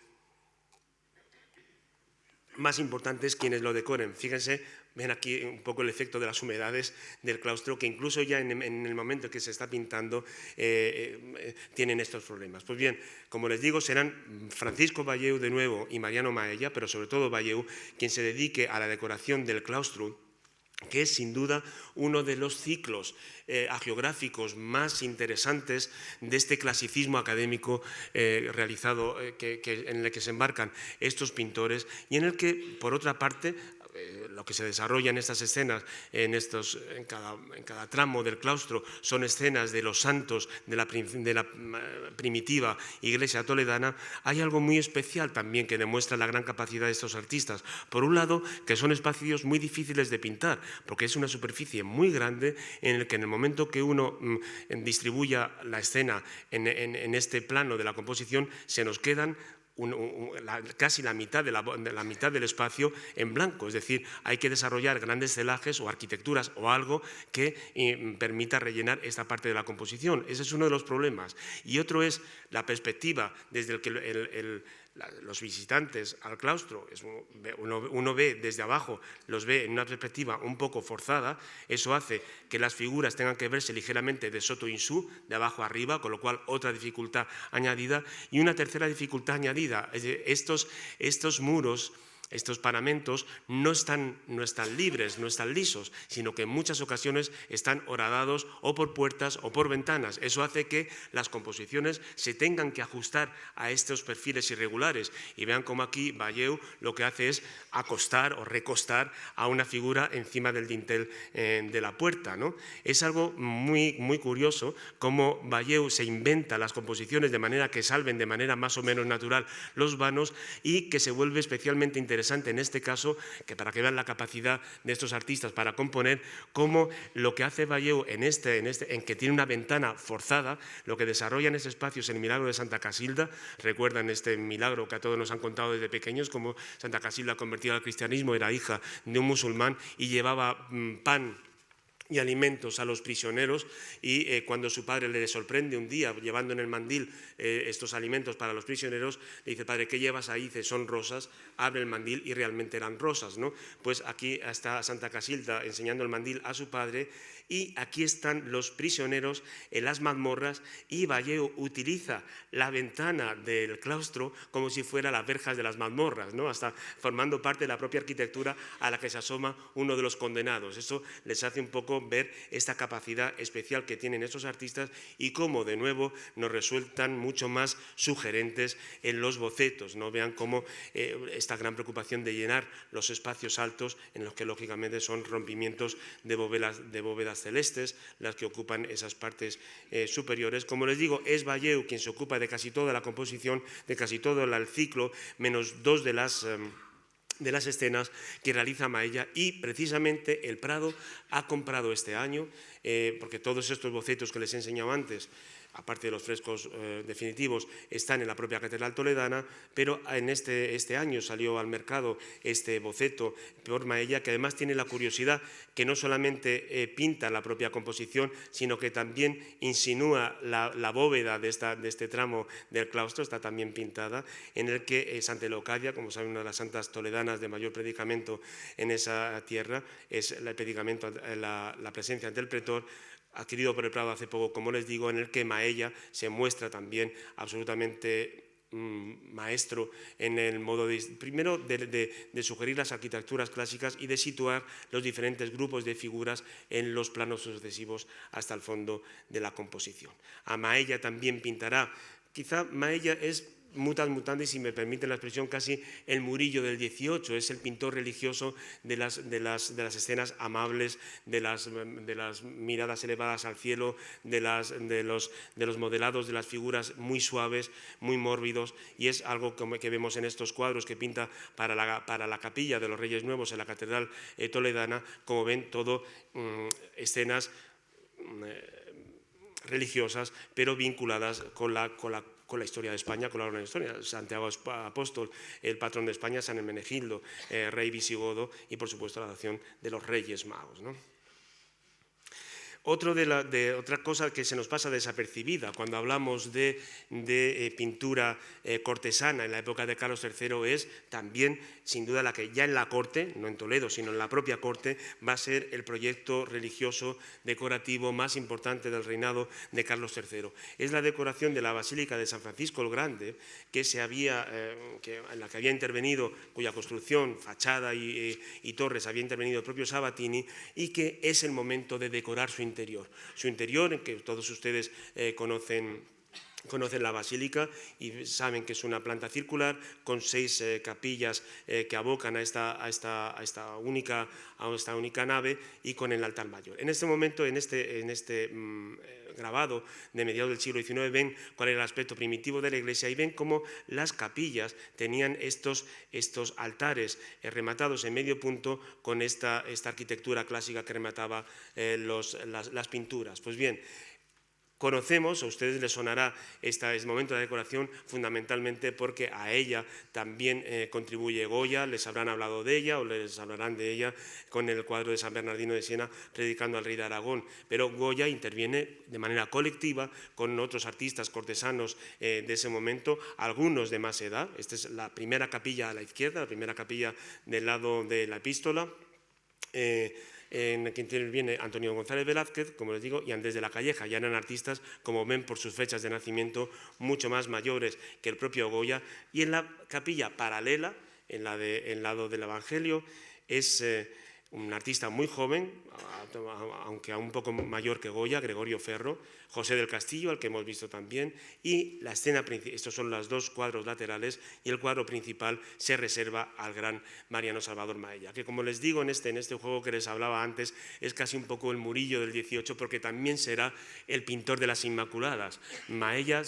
más importantes quienes lo decoren. Fíjense, ven aquí un poco el efecto de las humedades del claustro, que incluso ya en el momento en que se está pintando tienen estos problemas. Pues bien, como les digo, serán Francisco Valleu de nuevo y Mariano Maella, pero sobre todo Valleu, quien se dedique a la decoración del claustro, que es sin duda uno de los ciclos hagiográficos más interesantes de este clasicismo académico realizado, en el que se embarcan estos pintores, y en el que, por otra parte, lo que se desarrolla en estas escenas, en cada tramo del claustro, son escenas de los santos de la primitiva iglesia toledana. Hay algo muy especial también que demuestra la gran capacidad de estos artistas. Por un lado, que son espacios muy difíciles de pintar, porque es una superficie muy grande en el que en el momento que uno distribuya la escena en este plano de la composición, se nos quedan casi la mitad del espacio en blanco, es decir, hay que desarrollar grandes celajes o arquitecturas o algo que permita rellenar esta parte de la composición. Ese es uno de los problemas. Y otro es la perspectiva desde el que los visitantes al claustro, uno ve desde abajo, los ve en una perspectiva un poco forzada. Eso hace que las figuras tengan que verse ligeramente de soto in su, de abajo arriba, con lo cual otra dificultad añadida. Y una tercera dificultad añadida, es decir, estos muros, estos paramentos no están libres, no están lisos, sino que en muchas ocasiones están horadados o por puertas o por ventanas. Eso hace que las composiciones se tengan que ajustar a estos perfiles irregulares. Y vean cómo aquí Valleu lo que hace es acostar o recostar a una figura encima del dintel de la puerta, ¿no? Es algo muy, muy curioso cómo Valleu se inventa las composiciones de manera que salven de manera más o menos natural los vanos, y que se vuelve especialmente interesante en este caso, que para que vean la capacidad de estos artistas para componer, cómo lo que hace Valleu en que tiene una ventana forzada, lo que desarrolla en ese espacio es el milagro de Santa Casilda. Recuerdan este milagro que a todos nos han contado desde pequeños, como Santa Casilda, convertida al cristianismo, era hija de un musulmán y llevaba pan y alimentos a los prisioneros, y cuando su padre le sorprende un día llevando en el mandil estos alimentos para los prisioneros, le dice: padre, ¿qué llevas ahí? Dice: son rosas. Abre el mandil y realmente eran rosas, ¿no? Pues aquí está Santa Casilda enseñando el mandil a su padre, y aquí están los prisioneros en las mazmorras, y Valleu utiliza la ventana del claustro como si fuera las verjas de las mazmorras, ¿no? Hasta formando parte de la propia arquitectura a la que se asoma uno de los condenados. Eso les hace un poco ver esta capacidad especial que tienen estos artistas, y cómo de nuevo nos resultan mucho más sugerentes en los bocetos, ¿no? Vean cómo esta gran preocupación de llenar los espacios altos, en los que lógicamente son rompimientos de bóvedas celestes las que ocupan esas partes superiores. Como les digo, es Valleu quien se ocupa de casi toda la composición, de casi todo el ciclo, menos 2 de las escenas que realiza Maella, y precisamente el Prado ha comprado este año, porque todos estos bocetos que les he enseñado antes aparte de los frescos definitivos, están en la propia Catedral Toledana, pero en este año salió al mercado este boceto por Maella, que además tiene la curiosidad que no solamente pinta la propia composición, sino que también insinúa la bóveda de este tramo del claustro, está también pintada, en el que Santa Leocadia, como saben, una de las santas toledanas de mayor predicamento en esa tierra, es el predicamento, la presencia ante el pretor, adquirido por el Prado hace poco, como les digo, en el que Maella se muestra también absolutamente maestro en el modo primero de sugerir las arquitecturas clásicas y de situar los diferentes grupos de figuras en los planos sucesivos hasta el fondo de la composición. A Maella también pintará, quizá Maella es mutas mutandis, si me permiten la expresión, casi el Murillo del 18, es el pintor religioso de las escenas amables, de las miradas elevadas al cielo, de los modelados de las figuras muy suaves, muy mórbidos, y es algo que vemos en estos cuadros que pinta para la capilla de los Reyes Nuevos en la Catedral Toledana. Como ven, todo escenas religiosas, pero vinculadas con la historia de España, con la orden de historia. Santiago Apóstol, el patrón de España, San Hermenegildo, rey visigodo, y por supuesto la adopción de los Reyes Magos, ¿no? Otra cosa que se nos pasa desapercibida cuando hablamos de pintura cortesana en la época de Carlos III es también, sin duda, la que ya en la corte, no en Toledo, sino en la propia corte, va a ser el proyecto religioso decorativo más importante del reinado de Carlos III. Es la decoración de la Basílica de San Francisco el Grande, en la que había intervenido, cuya construcción, fachada y torres había intervenido el propio Sabatini, y que es el momento de decorar su interior. Su interior, en que todos ustedes conocen la basílica y saben que es una planta circular con 6 capillas que abocan a esta única nave, y con el altar mayor. En este momento, en este grabado de mediados del siglo XIX, ven cuál era el aspecto primitivo de la iglesia y ven cómo las capillas tenían estos altares rematados en medio punto con esta arquitectura clásica que remataba las pinturas. Pues bien, conocemos, a ustedes les sonará este momento de la decoración fundamentalmente porque a ella también contribuye Goya, les habrán hablado de ella o les hablarán de ella con el cuadro de San Bernardino de Siena predicando al rey de Aragón, pero Goya interviene de manera colectiva con otros artistas cortesanos de ese momento, algunos de más edad. Esta es la primera capilla a la izquierda, la primera capilla del lado de la epístola, en que interviene Antonio González Velázquez, como les digo, y Andrés de la Calleja. Ya eran artistas, como ven por sus fechas de nacimiento, mucho más mayores que el propio Goya. Y en la capilla paralela, en el lado del Evangelio, es un artista muy joven, aunque aún un poco mayor que Goya, Gregorio Ferro, José del Castillo, al que hemos visto también, y la escena principal, estos son los 2 cuadros laterales, y el cuadro principal se reserva al gran Mariano Salvador Maella, que, como les digo, en este juego que les hablaba antes, es casi un poco el Murillo del 18, porque también será el pintor de las Inmaculadas. Maella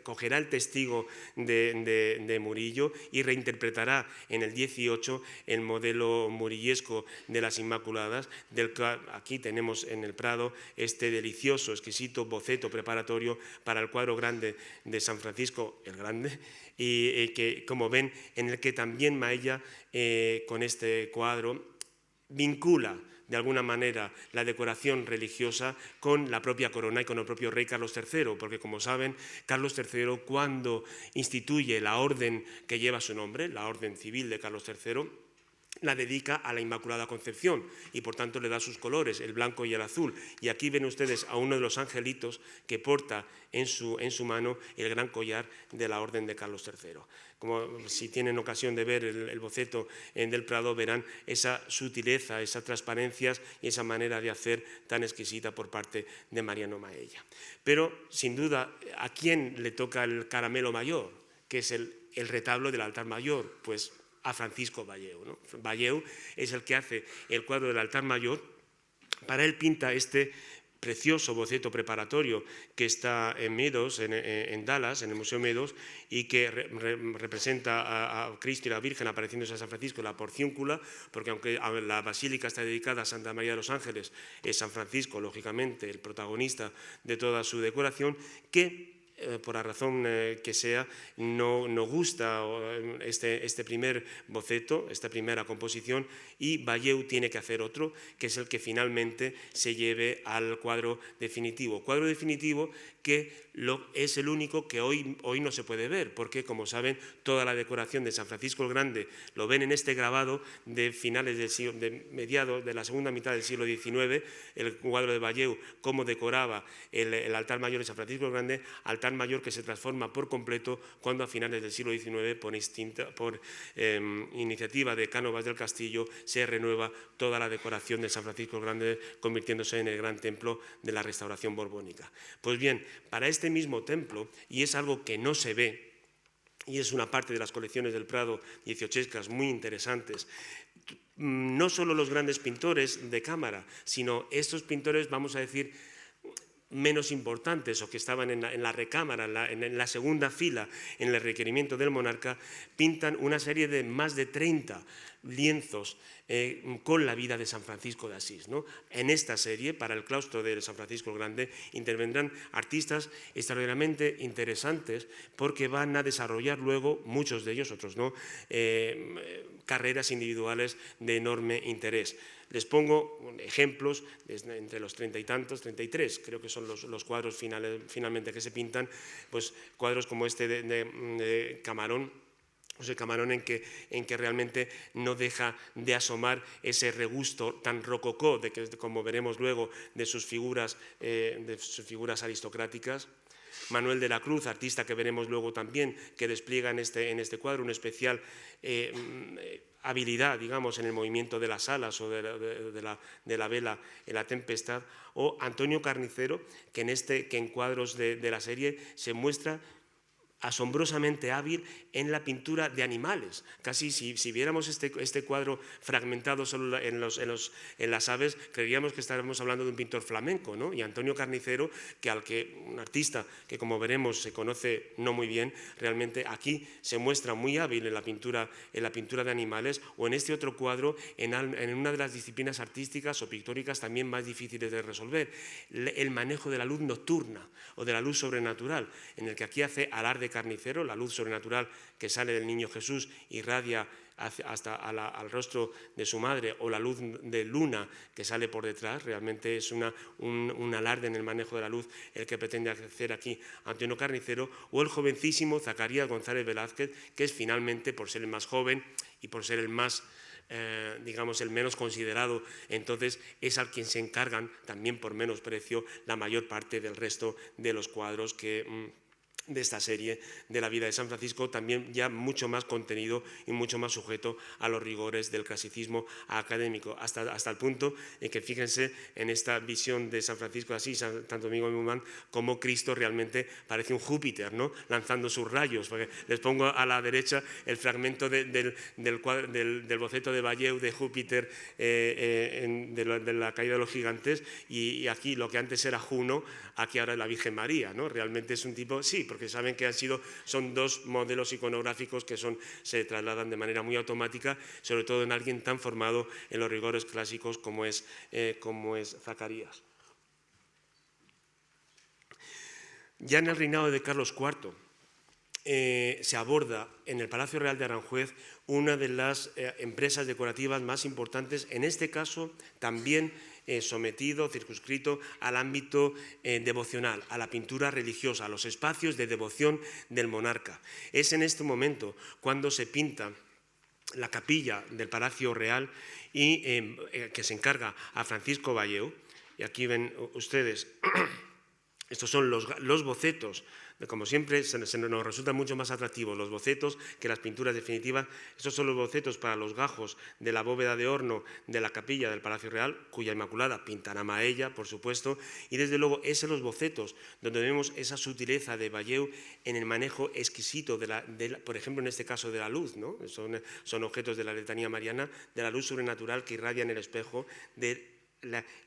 cogerá el testigo de Murillo y reinterpretará en el 18 el modelo murillesco de las Inmaculadas, del que aquí tenemos en el Prado este delicioso, exquisito boceto preparatorio para el cuadro grande de San Francisco el Grande, y que, como ven, en el que también Maella, con este cuadro, vincula de alguna manera la decoración religiosa con la propia corona y con el propio rey Carlos III, porque, como saben, Carlos III, cuando instituye la orden que lleva su nombre, la orden civil de Carlos III, la dedica a la Inmaculada Concepción y por tanto le da sus colores, el blanco y el azul. Y aquí ven ustedes a uno de los angelitos que porta en su mano el gran collar de la Orden de Carlos III. Como si tienen ocasión de ver el boceto del Prado, verán esa sutileza, esas transparencias y esa manera de hacer tan exquisita por parte de Mariano Maella. Pero, sin duda, ¿a quién le toca el caramelo mayor? Que es el retablo del altar mayor, pues a Francisco Valleu, ¿no? Valleu es el que hace el cuadro del altar mayor. Para él pinta este precioso boceto preparatorio que está en Meadows, en Dallas, en el Museo Meadows, y que representa a Cristo y la Virgen apareciéndose a San Francisco en la porciúncula, porque aunque la basílica está dedicada a Santa María de los Ángeles, es San Francisco, lógicamente, el protagonista de toda su decoración, que por la razón que sea, no gusta este primer boceto, esta primera composición, y Valleu tiene que hacer otro, que es el que finalmente se lleve al cuadro definitivo. Cuadro definitivo que es el único que hoy no se puede ver, porque, como saben, toda la decoración de San Francisco el Grande lo ven en este grabado de finales del siglo, de mediados de la segunda mitad del siglo XIX, el cuadro de Valleu, cómo decoraba el altar mayor de San Francisco el Grande, altar mayor que se transforma por completo cuando a finales del siglo XIX, por iniciativa de Cánovas del Castillo, se renueva toda la decoración de San Francisco el Grande, convirtiéndose en el gran templo de la restauración borbónica. Pues bien, para este mismo templo, y es algo que no se ve, y es una parte de las colecciones del Prado dieciochescas muy interesantes, no solo los grandes pintores de cámara, sino estos pintores, vamos a decir, menos importantes o que estaban en la recámara, en la segunda fila, en el requerimiento del monarca, pintan una serie de más de 30 lienzos con la vida de San Francisco de Asís, ¿no? En esta serie, para el claustro de San Francisco el Grande, intervendrán artistas extraordinariamente interesantes porque van a desarrollar luego, muchos de ellos, otros no, carreras individuales de enorme interés. Les pongo ejemplos entre los 30 y tantos, 33, creo que son los cuadros finalmente que se pintan, pues cuadros como este de Camarón, José Camarón, en que realmente no deja de asomar ese regusto tan rococó, como veremos luego, de sus figuras aristocráticas. Manuel de la Cruz, artista que veremos luego también, que despliega en este cuadro una especial habilidad, digamos, en el movimiento de las alas o de la vela en la tempestad, o Antonio Carnicero, que en cuadros de la serie se muestra asombrosamente hábil en la pintura de animales. Casi si viéramos este cuadro fragmentado solo en las aves, creeríamos que estaríamos hablando de un pintor flamenco, ¿no? Y Antonio Carnicero, un artista que, como veremos, se conoce no muy bien, realmente aquí se muestra muy hábil en la pintura de animales, o en este otro cuadro, en una de las disciplinas artísticas o pictóricas también más difíciles de resolver, el manejo de la luz nocturna o de la luz sobrenatural, en el que aquí hace alarde Carnicero, la luz sobrenatural que sale del niño Jesús irradia hasta al rostro de su madre, o la luz de luna que sale por detrás. Realmente es un alarde en el manejo de la luz el que pretende hacer aquí Antonio Carnicero, o el jovencísimo Zacarías González Velázquez, que es finalmente, por ser el más joven y por ser el más digamos, el menos considerado, entonces es al quien se encargan, también por menos precio, la mayor parte del resto de los cuadros de esta serie de la vida de San Francisco, también ya mucho más contenido y mucho más sujeto a los rigores del clasicismo académico, hasta el punto en que, fíjense, en esta visión de San Francisco de Asís, tanto Domingo de Guzmán, como Cristo realmente parece un Júpiter, ¿no?, lanzando sus rayos. Porque les pongo a la derecha el fragmento del boceto de Valleu de Júpiter, de la caída de los gigantes, y aquí lo que antes era Juno, aquí ahora es la Virgen María, ¿no? Realmente es un tipo, sí, porque saben que son dos modelos iconográficos que se trasladan de manera muy automática, sobre todo en alguien tan formado en los rigores clásicos como es Zacarías. Ya en el reinado de Carlos IV se aborda en el Palacio Real de Aranjuez una de las empresas decorativas más importantes, en este caso también sometido, circunscrito al ámbito devocional, a la pintura religiosa, a los espacios de devoción del monarca. Es en este momento cuando se pinta la capilla del Palacio Real y que se encarga a Francisco Valleu. Y aquí ven ustedes, estos son los bocetos. Como siempre, nos resultan mucho más atractivos los bocetos que las pinturas definitivas. Estos son los bocetos para los gajos de la bóveda de horno de la capilla del Palacio Real, cuya Inmaculada pintará Maella, por supuesto, y desde luego es en los bocetos donde vemos esa sutileza de Valleu en el manejo exquisito, por ejemplo, en este caso de la luz, ¿no? Son objetos de la letanía mariana, de la luz sobrenatural que irradia en el espejo, de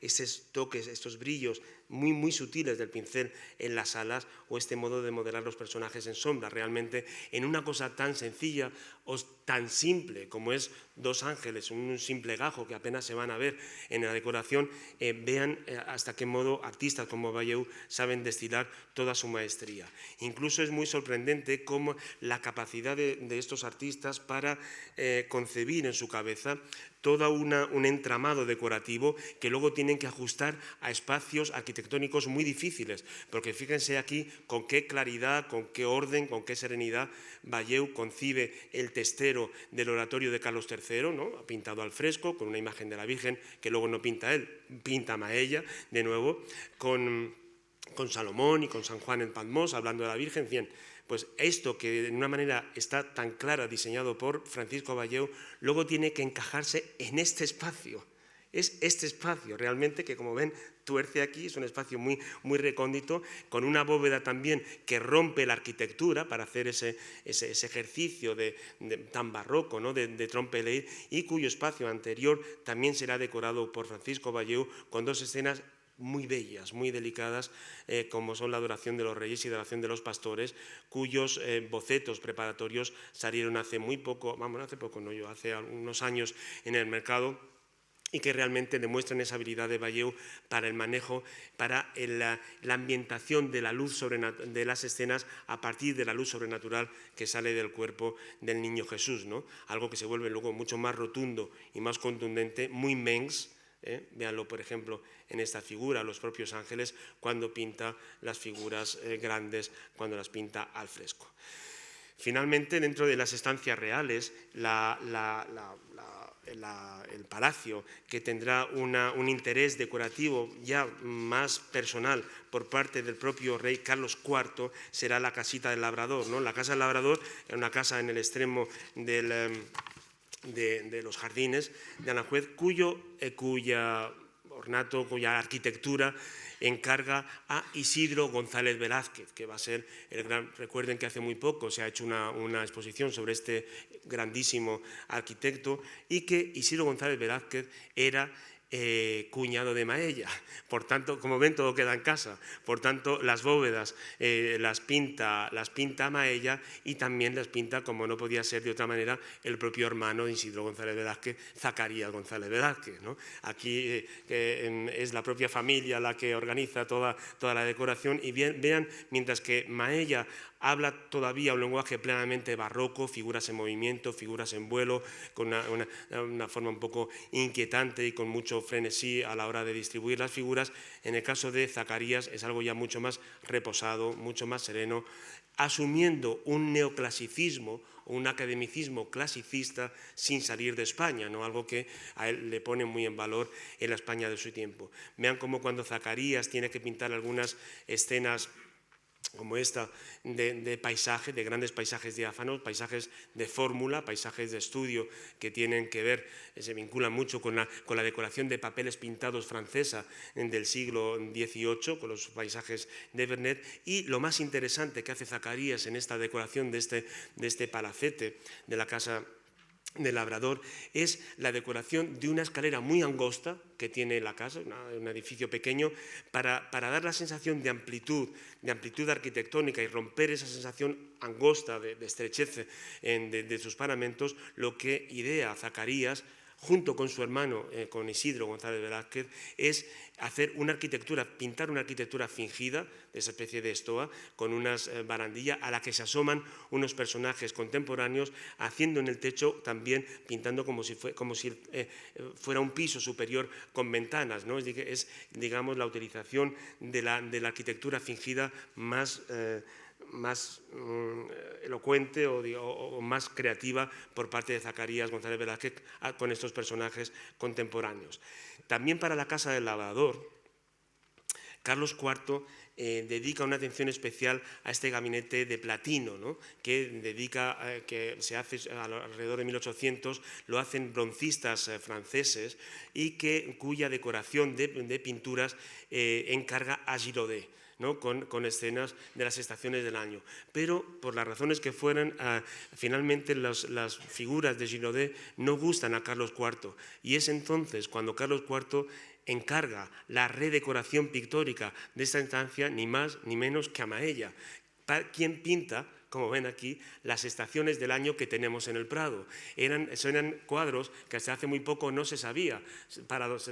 esos toques, estos brillos muy sutiles del pincel en las alas, o este modo de modelar los personajes en sombra. Realmente, en una cosa tan sencilla o tan simple como es dos ángeles, un simple gajo que apenas se van a ver en la decoración, vean hasta qué modo artistas como Valleu saben destilar toda su maestría. Incluso es muy sorprendente cómo la capacidad de estos artistas para concebir en su cabeza todo un entramado decorativo que luego tienen que ajustar a espacios arquitectónicos muy difíciles, porque fíjense aquí con qué claridad, con qué orden, con qué serenidad Valleu concibe el testero del oratorio de Carlos III, ¿no? Pintado al fresco, con una imagen de la Virgen que luego no pinta él, pinta Maella, de nuevo, con Salomón y con San Juan en Patmos, hablando de la Virgen. Bien, pues esto que de una manera está tan clara, diseñado por Francisco Valleu, luego tiene que encajarse en este espacio. Es este espacio realmente que, como ven, tuerce aquí, es un espacio muy recóndito, con una bóveda también que rompe la arquitectura para hacer ese ejercicio tan barroco, ¿no? de trompe-l'œil, y cuyo espacio anterior también será decorado por Francisco Valleu con dos escenas muy bellas, muy delicadas, como son la adoración de los reyes y la adoración de los pastores, cuyos bocetos preparatorios salieron hace muy poco, hace unos años en el mercado, y que realmente demuestran esa habilidad de Valleu para el manejo, para la ambientación de la luz de las escenas a partir de la luz sobrenatural que sale del cuerpo del niño Jesús, ¿no? Algo que se vuelve luego mucho más rotundo y más contundente, muy Mengs. Véanlo, por ejemplo, en esta figura, los propios ángeles, cuando pinta las figuras grandes, cuando las pinta al fresco. Finalmente, dentro de las estancias reales, el palacio, que tendrá un interés decorativo ya más personal por parte del propio rey Carlos IV, será la casita del labrador, ¿no? La casa del labrador es una casa en el extremo de los jardines de Aranjuez, cuya ornato, cuya arquitectura encarga a Isidro González Velázquez, que va a ser el gran... Recuerden que hace muy poco se ha hecho una exposición sobre este grandísimo arquitecto, y que Isidro González Velázquez era cuñado de Maella. Por tanto, como ven, todo queda en casa. Por tanto, las bóvedas las pinta Maella, y también las pinta, como no podía ser de otra manera, el propio hermano de Isidro González Velázquez, Zacarías González Velázquez, ¿no? Aquí es la propia familia la que organiza toda la decoración, y vean, mientras que Maella habla todavía un lenguaje plenamente barroco, figuras en movimiento, figuras en vuelo, con una forma un poco inquietante y con mucho frenesí a la hora de distribuir las figuras. En el caso de Zacarías es algo ya mucho más reposado, mucho más sereno, asumiendo un neoclasicismo o un academicismo clasicista sin salir de España, ¿no? Algo que a él le pone muy en valor en la España de su tiempo. Vean cómo cuando Zacarías tiene que pintar algunas escenas como esta de paisaje, de grandes paisajes diáfanos, paisajes de fórmula, paisajes de estudio que tienen que ver, se vinculan mucho con la decoración de papeles pintados francesa del siglo XVIII, con los paisajes de Vernet. Y lo más interesante que hace Zacarías en esta decoración de este palacete de la casa del labrador es la decoración de una escalera muy angosta que tiene la casa, un edificio pequeño, para dar la sensación de amplitud arquitectónica y romper esa sensación angosta de estrechez de sus paramentos, lo que idea Zacarías junto con su hermano, con Isidro González Velázquez, es hacer pintar una arquitectura fingida, de esa especie de estoa, con unas barandillas a la que se asoman unos personajes contemporáneos, haciendo en el techo también, pintando como si fuera un piso superior con ventanas, ¿no? Es, digamos, la utilización de la arquitectura fingida más elocuente o más creativa por parte de Zacarías González Velázquez con estos personajes contemporáneos. También para la Casa del Labrador, Carlos IV dedica una atención especial a este gabinete de platino, ¿no? que se hace alrededor de 1800, lo hacen broncistas franceses, y cuya decoración de pinturas encarga a Girodet, ¿no? con escenas de las estaciones del año. Pero, por las razones que fueran, finalmente las figuras de Girodet no gustan a Carlos IV, y es entonces cuando Carlos IV encarga la redecoración pictórica de esta estancia ni más ni menos que a Maella, quien pinta, como ven aquí, las estaciones del año que tenemos en el Prado. Eran cuadros que hasta hace muy poco no se sabía. Se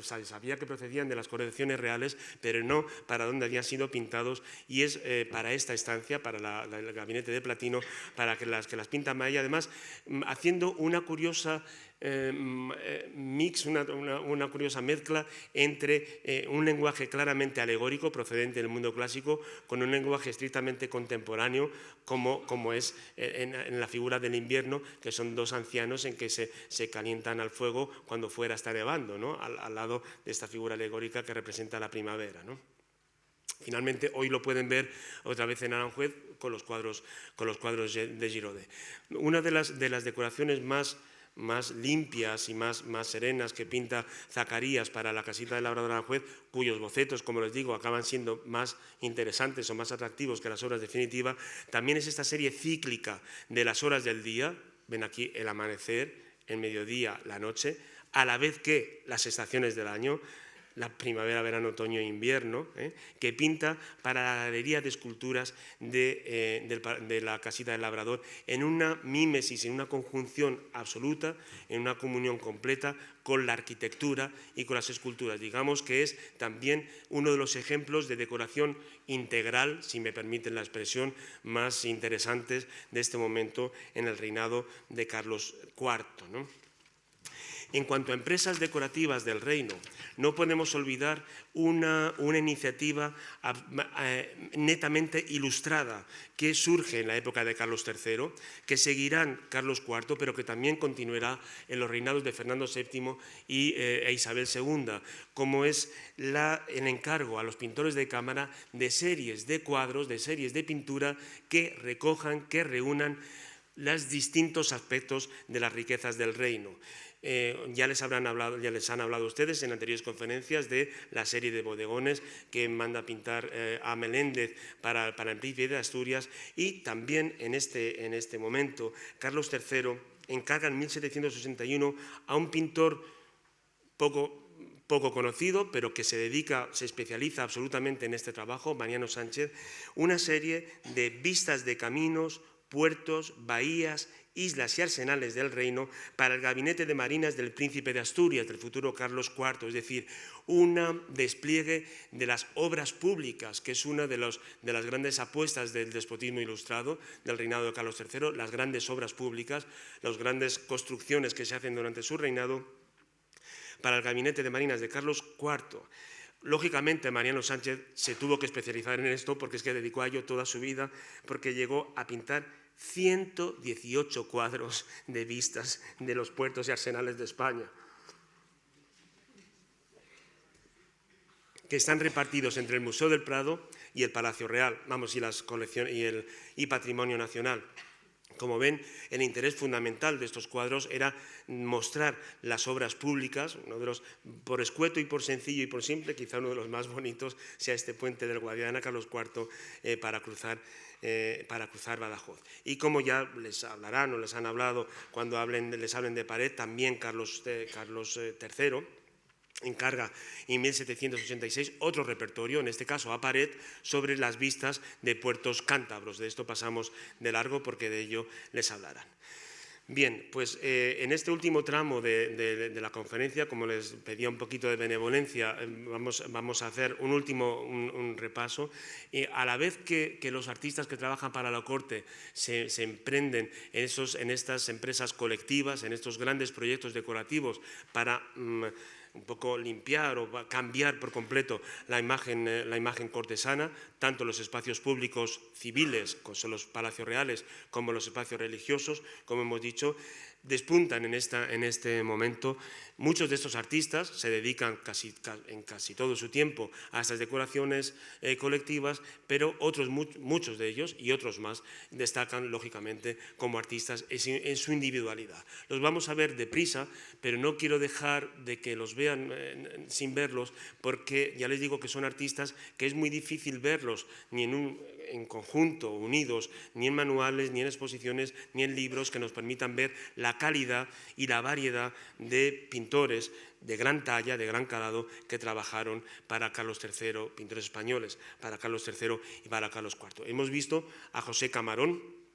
sabía que procedían de las colecciones reales, pero no para dónde habían sido pintados, y es para esta estancia, para el gabinete de Platino, para que las pinta Maella, además haciendo una curiosa mix, una curiosa mezcla entre un lenguaje claramente alegórico procedente del mundo clásico con un lenguaje estrictamente contemporáneo, como es en la figura del invierno, que son dos ancianos en que se calientan al fuego cuando fuera está nevando, ¿no? Al lado de esta figura alegórica que representa la primavera, ¿no? Finalmente, hoy lo pueden ver otra vez en Aranjuez con los cuadros de Girodet. Una de las decoraciones más limpias y más serenas que pinta Zacarías para la casita del labrador de Aranjuez, cuyos bocetos, como les digo, acaban siendo más interesantes o más atractivos que las obras definitivas, también es esta serie cíclica de las horas del día. Ven aquí el amanecer, el mediodía, la noche, a la vez que las estaciones del año, la primavera, verano, otoño e invierno, que pinta para la galería de esculturas de la casita del labrador en una mímesis, en una conjunción absoluta, en una comunión completa con la arquitectura y con las esculturas. Digamos que es también uno de los ejemplos de decoración integral, si me permiten la expresión, más interesantes de este momento en el reinado de Carlos IV, ¿no? En cuanto a empresas decorativas del reino, no podemos olvidar una iniciativa netamente ilustrada que surge en la época de Carlos III, que seguirán Carlos IV, pero que también continuará en los reinados de Fernando VII e Isabel II, como es el encargo a los pintores de cámara de series de cuadros, de series de pintura que recojan, que reúnan los distintos aspectos de las riquezas del reino. Ya les han hablado ustedes en anteriores conferencias de la serie de bodegones que manda pintar a Meléndez para el Príncipe de Asturias, y también en este momento Carlos III encarga en 1761 a un pintor poco conocido, pero que se especializa absolutamente en este trabajo, Mariano Sánchez, una serie de vistas de caminos, puertos, bahías, islas y arsenales del reino para el gabinete de marinas del Príncipe de Asturias, del futuro Carlos IV, es decir, un despliegue de las obras públicas, que es una de las grandes apuestas del despotismo ilustrado del reinado de Carlos III, las grandes obras públicas, las grandes construcciones que se hacen durante su reinado para el gabinete de marinas de Carlos IV. Lógicamente, Mariano Sánchez se tuvo que especializar en esto porque es que dedicó a ello toda su vida, porque llegó a pintar 118 cuadros de vistas de los puertos y arsenales de España, que están repartidos entre el Museo del Prado y el Palacio Real, y las colecciones y Patrimonio Nacional. Como ven, el interés fundamental de estos cuadros era mostrar las obras públicas, por escueto y por sencillo y por simple, quizá uno de los más bonitos sea este puente del Guadiana Carlos IV para cruzar Badajoz. Y como ya les hablarán o les han hablado cuando les hablen de pared, también Carlos III encarga en 1786 otro repertorio, en este caso a pared, sobre las vistas de puertos cántabros. De esto pasamos de largo porque de ello les hablarán. Bien, pues en este último tramo de la conferencia, como les pedía un poquito de benevolencia, vamos a hacer un repaso. A la vez que los artistas que trabajan para la corte se emprenden en estas empresas colectivas, en estos grandes proyectos decorativos para un poco limpiar o cambiar por completo la imagen cortesana, tanto los espacios públicos civiles, como son los palacios reales, como los espacios religiosos, como hemos dicho, despuntan en este momento. Muchos de estos artistas se dedican en casi todo su tiempo a estas decoraciones colectivas, pero muchos de ellos y otros más destacan lógicamente como artistas en su individualidad. Los vamos a ver deprisa, pero no quiero dejar de que los vean sin verlos, porque ya les digo que son artistas que es muy difícil verlos ni en en conjunto, unidos, ni en manuales, ni en exposiciones, ni en libros que nos permitan ver la calidad y la variedad de pintores de gran talla, de gran calado, que trabajaron para Carlos III, pintores españoles, para Carlos III y para Carlos IV. Hemos visto a José Camarón,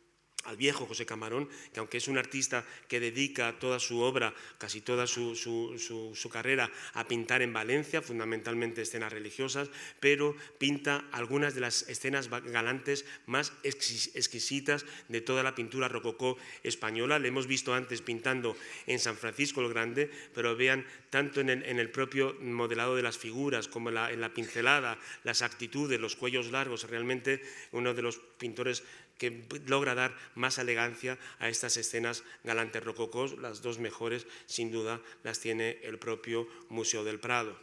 al viejo José Camarón, que aunque es un artista que dedica toda su obra, casi toda su carrera, a pintar en Valencia, fundamentalmente escenas religiosas, pero pinta algunas de las escenas galantes más exquisitas de toda la pintura rococó española. Le hemos visto antes pintando en San Francisco el Grande, pero vean, tanto en el propio modelado de las figuras como en la pincelada, las actitudes, los cuellos largos, realmente uno de los pintores que logra dar más elegancia a estas escenas galantes rococós. Las dos mejores, sin duda, las tiene el propio Museo del Prado.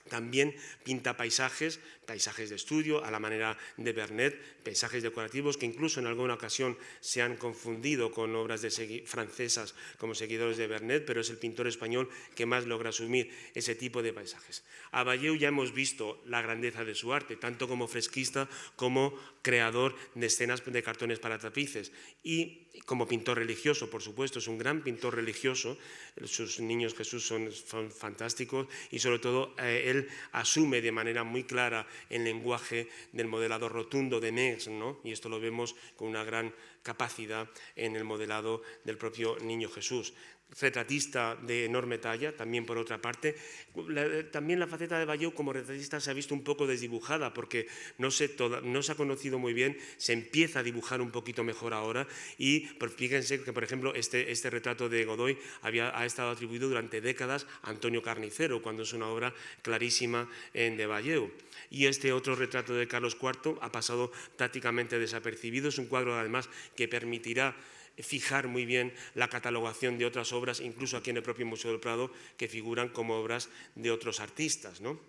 También pinta paisajes de estudio a la manera de Vernet, paisajes decorativos que incluso en alguna ocasión se han confundido con obras francesas como seguidores de Vernet, pero es el pintor español que más logra asumir ese tipo de paisajes. A Valleu ya hemos visto la grandeza de su arte, tanto como fresquista como creador de escenas de cartones para tapices, y como pintor religioso, por supuesto, es un gran pintor religioso. Sus niños Jesús son fantásticos, y sobre todo él asume de manera muy clara el lenguaje del modelado rotundo de Mengs, ¿no? Y esto lo vemos con una gran capacidad en el modelado del propio Niño Jesús. Retratista de enorme talla, también por otra parte. También la faceta de Valleu como retratista se ha visto un poco desdibujada porque no se ha conocido muy bien, se empieza a dibujar un poquito mejor ahora, y fíjense que, por ejemplo, este retrato de Godoy ha estado atribuido durante décadas a Antonio Carnicero, cuando es una obra clarísima de Valleu. Y este otro retrato de Carlos IV ha pasado prácticamente desapercibido, es un cuadro además que permitirá fijar muy bien la catalogación de otras obras, incluso aquí en el propio Museo del Prado, que figuran como obras de otros artistas, ¿no?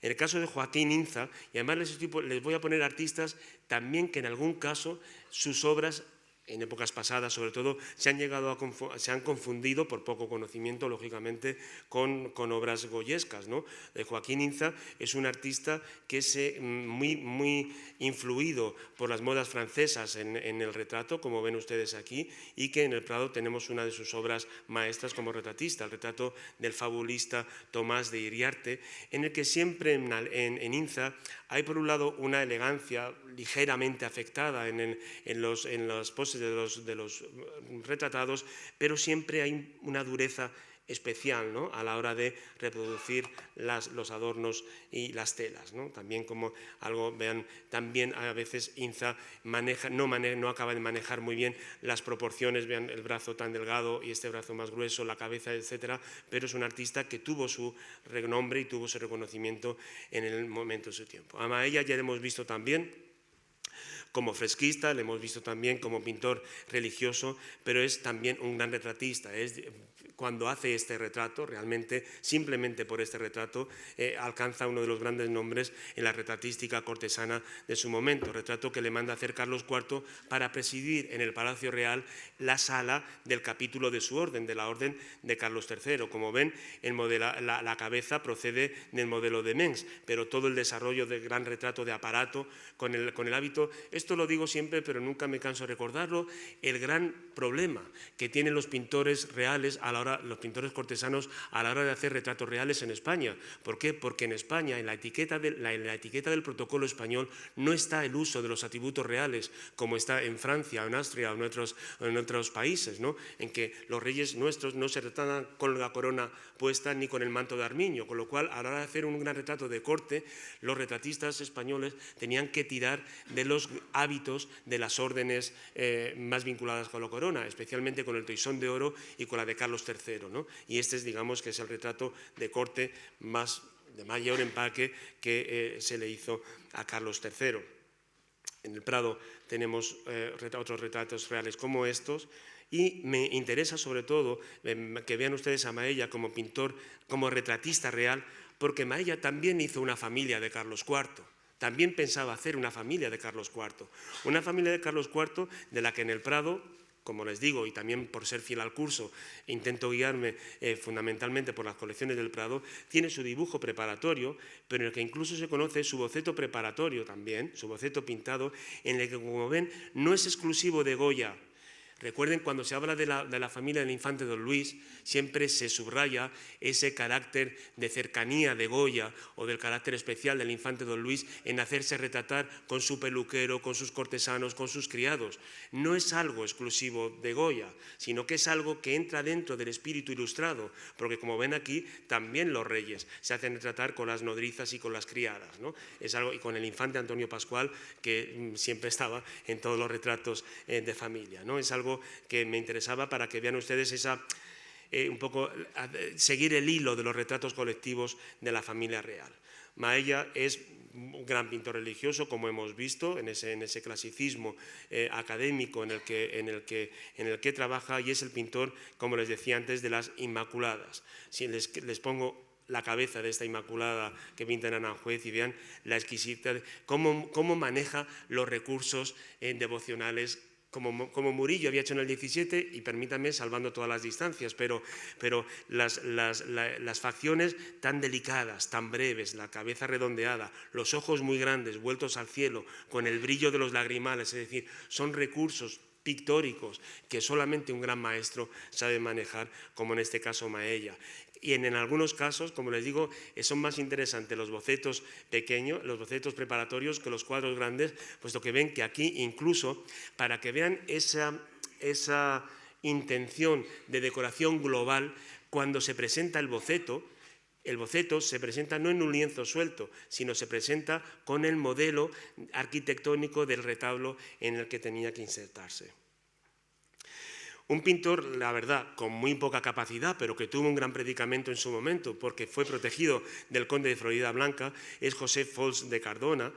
En el caso de Joaquín Inza, y además les voy a poner artistas también que en algún caso sus obras, en épocas pasadas sobre todo, se han confundido por poco conocimiento, lógicamente, con obras goyescas, ¿no? Joaquín Inza es un artista que es muy influido por las modas francesas en el retrato, como ven ustedes aquí, y que en el Prado tenemos una de sus obras maestras como retratista, el retrato del fabulista Tomás de Iriarte, en el que siempre en Inza hay, por un lado, una elegancia ligeramente afectada en las poses de los retratados, pero siempre hay una dureza especial, ¿no?, a la hora de reproducir los adornos y las telas, ¿no? También como algo, vean, también a veces Inza no acaba de manejar muy bien las proporciones, vean el brazo tan delgado y este brazo más grueso, la cabeza, etcétera, pero es un artista que tuvo su renombre y tuvo su reconocimiento en el momento de su tiempo. A Maella ya hemos visto también como fresquista, le hemos visto también como pintor religioso, pero es también un gran retratista. Cuando hace este retrato, realmente, simplemente por este retrato, alcanza uno de los grandes nombres en la retratística cortesana de su momento, retrato que le manda hacer Carlos IV para presidir en el Palacio Real la sala del capítulo de su orden, de la orden de Carlos III. Como ven, la cabeza procede del modelo de Mengs, pero todo el desarrollo del gran retrato de aparato con el hábito, esto lo digo siempre, pero nunca me canso de recordarlo, el gran problema que tienen los pintores reales los pintores cortesanos a la hora de hacer retratos reales en España. ¿Por qué? Porque en España, en la etiqueta del protocolo español, no está el uso de los atributos reales, como está en Francia, en Austria o en otros países, ¿no?, en que los reyes nuestros no se retratan con la corona puesta ni con el manto de armiño, con lo cual, a la hora de hacer un gran retrato de corte, los retratistas españoles tenían que tirar de los hábitos de las órdenes más vinculadas con la corona, especialmente con el toisón de oro y con la de Carlos III, ¿no? Y este digamos que es el retrato de corte de mayor empaque que se le hizo a Carlos III. En el Prado tenemos otros retratos reales como estos, y me interesa sobre todo que vean ustedes a Maella como pintor, como retratista real, porque Maella también hizo una familia de Carlos IV. También pensaba hacer una familia de Carlos IV. Una familia de Carlos IV de la que en el Prado como les digo, y también por ser fiel al curso, intento guiarme fundamentalmente por las colecciones del Prado, tiene su dibujo preparatorio, pero en el que incluso se conoce su boceto preparatorio también, su boceto pintado, en el que, como ven, no es exclusivo de Goya. Recuerden, cuando se habla de la familia del infante Don Luis, siempre se subraya ese carácter de cercanía de Goya o del carácter especial del infante Don Luis en hacerse retratar con su peluquero, con sus cortesanos, con sus criados. No es algo exclusivo de Goya, sino que es algo que entra dentro del espíritu ilustrado, porque como ven aquí, también los reyes se hacen retratar con las nodrizas y con las criadas, ¿no? Es algo, y con el infante Antonio Pascual, que siempre estaba en todos los retratos de familia, ¿no? Es algo que me interesaba para que vean ustedes un poco seguir el hilo de los retratos colectivos de la familia real. Maella es un gran pintor religioso, como hemos visto, en ese clasicismo académico en el que trabaja, y es el pintor, como les decía antes, de las Inmaculadas. Si les pongo la cabeza de esta Inmaculada que pinta en Aranjuez y vean la exquisita, cómo maneja los recursos devocionales, como Murillo había hecho en el 17, y permítanme, salvando todas las distancias, pero las facciones tan delicadas, tan breves, la cabeza redondeada, los ojos muy grandes, vueltos al cielo, con el brillo de los lagrimales, es decir, son recursos pictóricos que solamente un gran maestro sabe manejar, como en este caso Maella. Y en algunos casos, como les digo, son más interesantes los bocetos pequeños, los bocetos preparatorios, que los cuadros grandes, puesto que ven que aquí, incluso, para que vean esa intención de decoración global, cuando se presenta el boceto se presenta no en un lienzo suelto, sino se presenta con el modelo arquitectónico del retablo en el que tenía que insertarse. Un pintor, la verdad, con muy poca capacidad, pero que tuvo un gran predicamento en su momento, porque fue protegido del conde de Floridablanca, es José Fols de Cardona,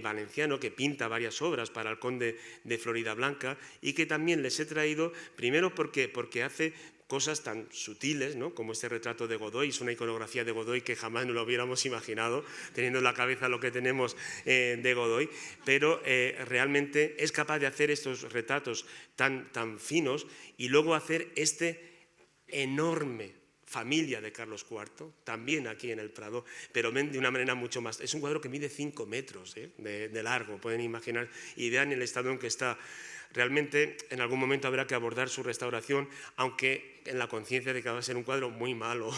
valenciano, que pinta varias obras para el conde de Floridablanca, y que también les he traído, primero porque hace cosas tan sutiles, ¿no?, como este retrato de Godoy. Es una iconografía de Godoy que jamás nos lo hubiéramos imaginado, teniendo en la cabeza lo que tenemos de Godoy, pero realmente es capaz de hacer estos retratos tan finos, y luego hacer este enorme familia de Carlos IV, también aquí en el Prado, pero de una manera mucho más. Es un cuadro que mide 5 metros de largo, pueden imaginar, y vean el estado en que está. Realmente en algún momento habrá que abordar su restauración, aunque en la conciencia de que va a ser un cuadro muy malo,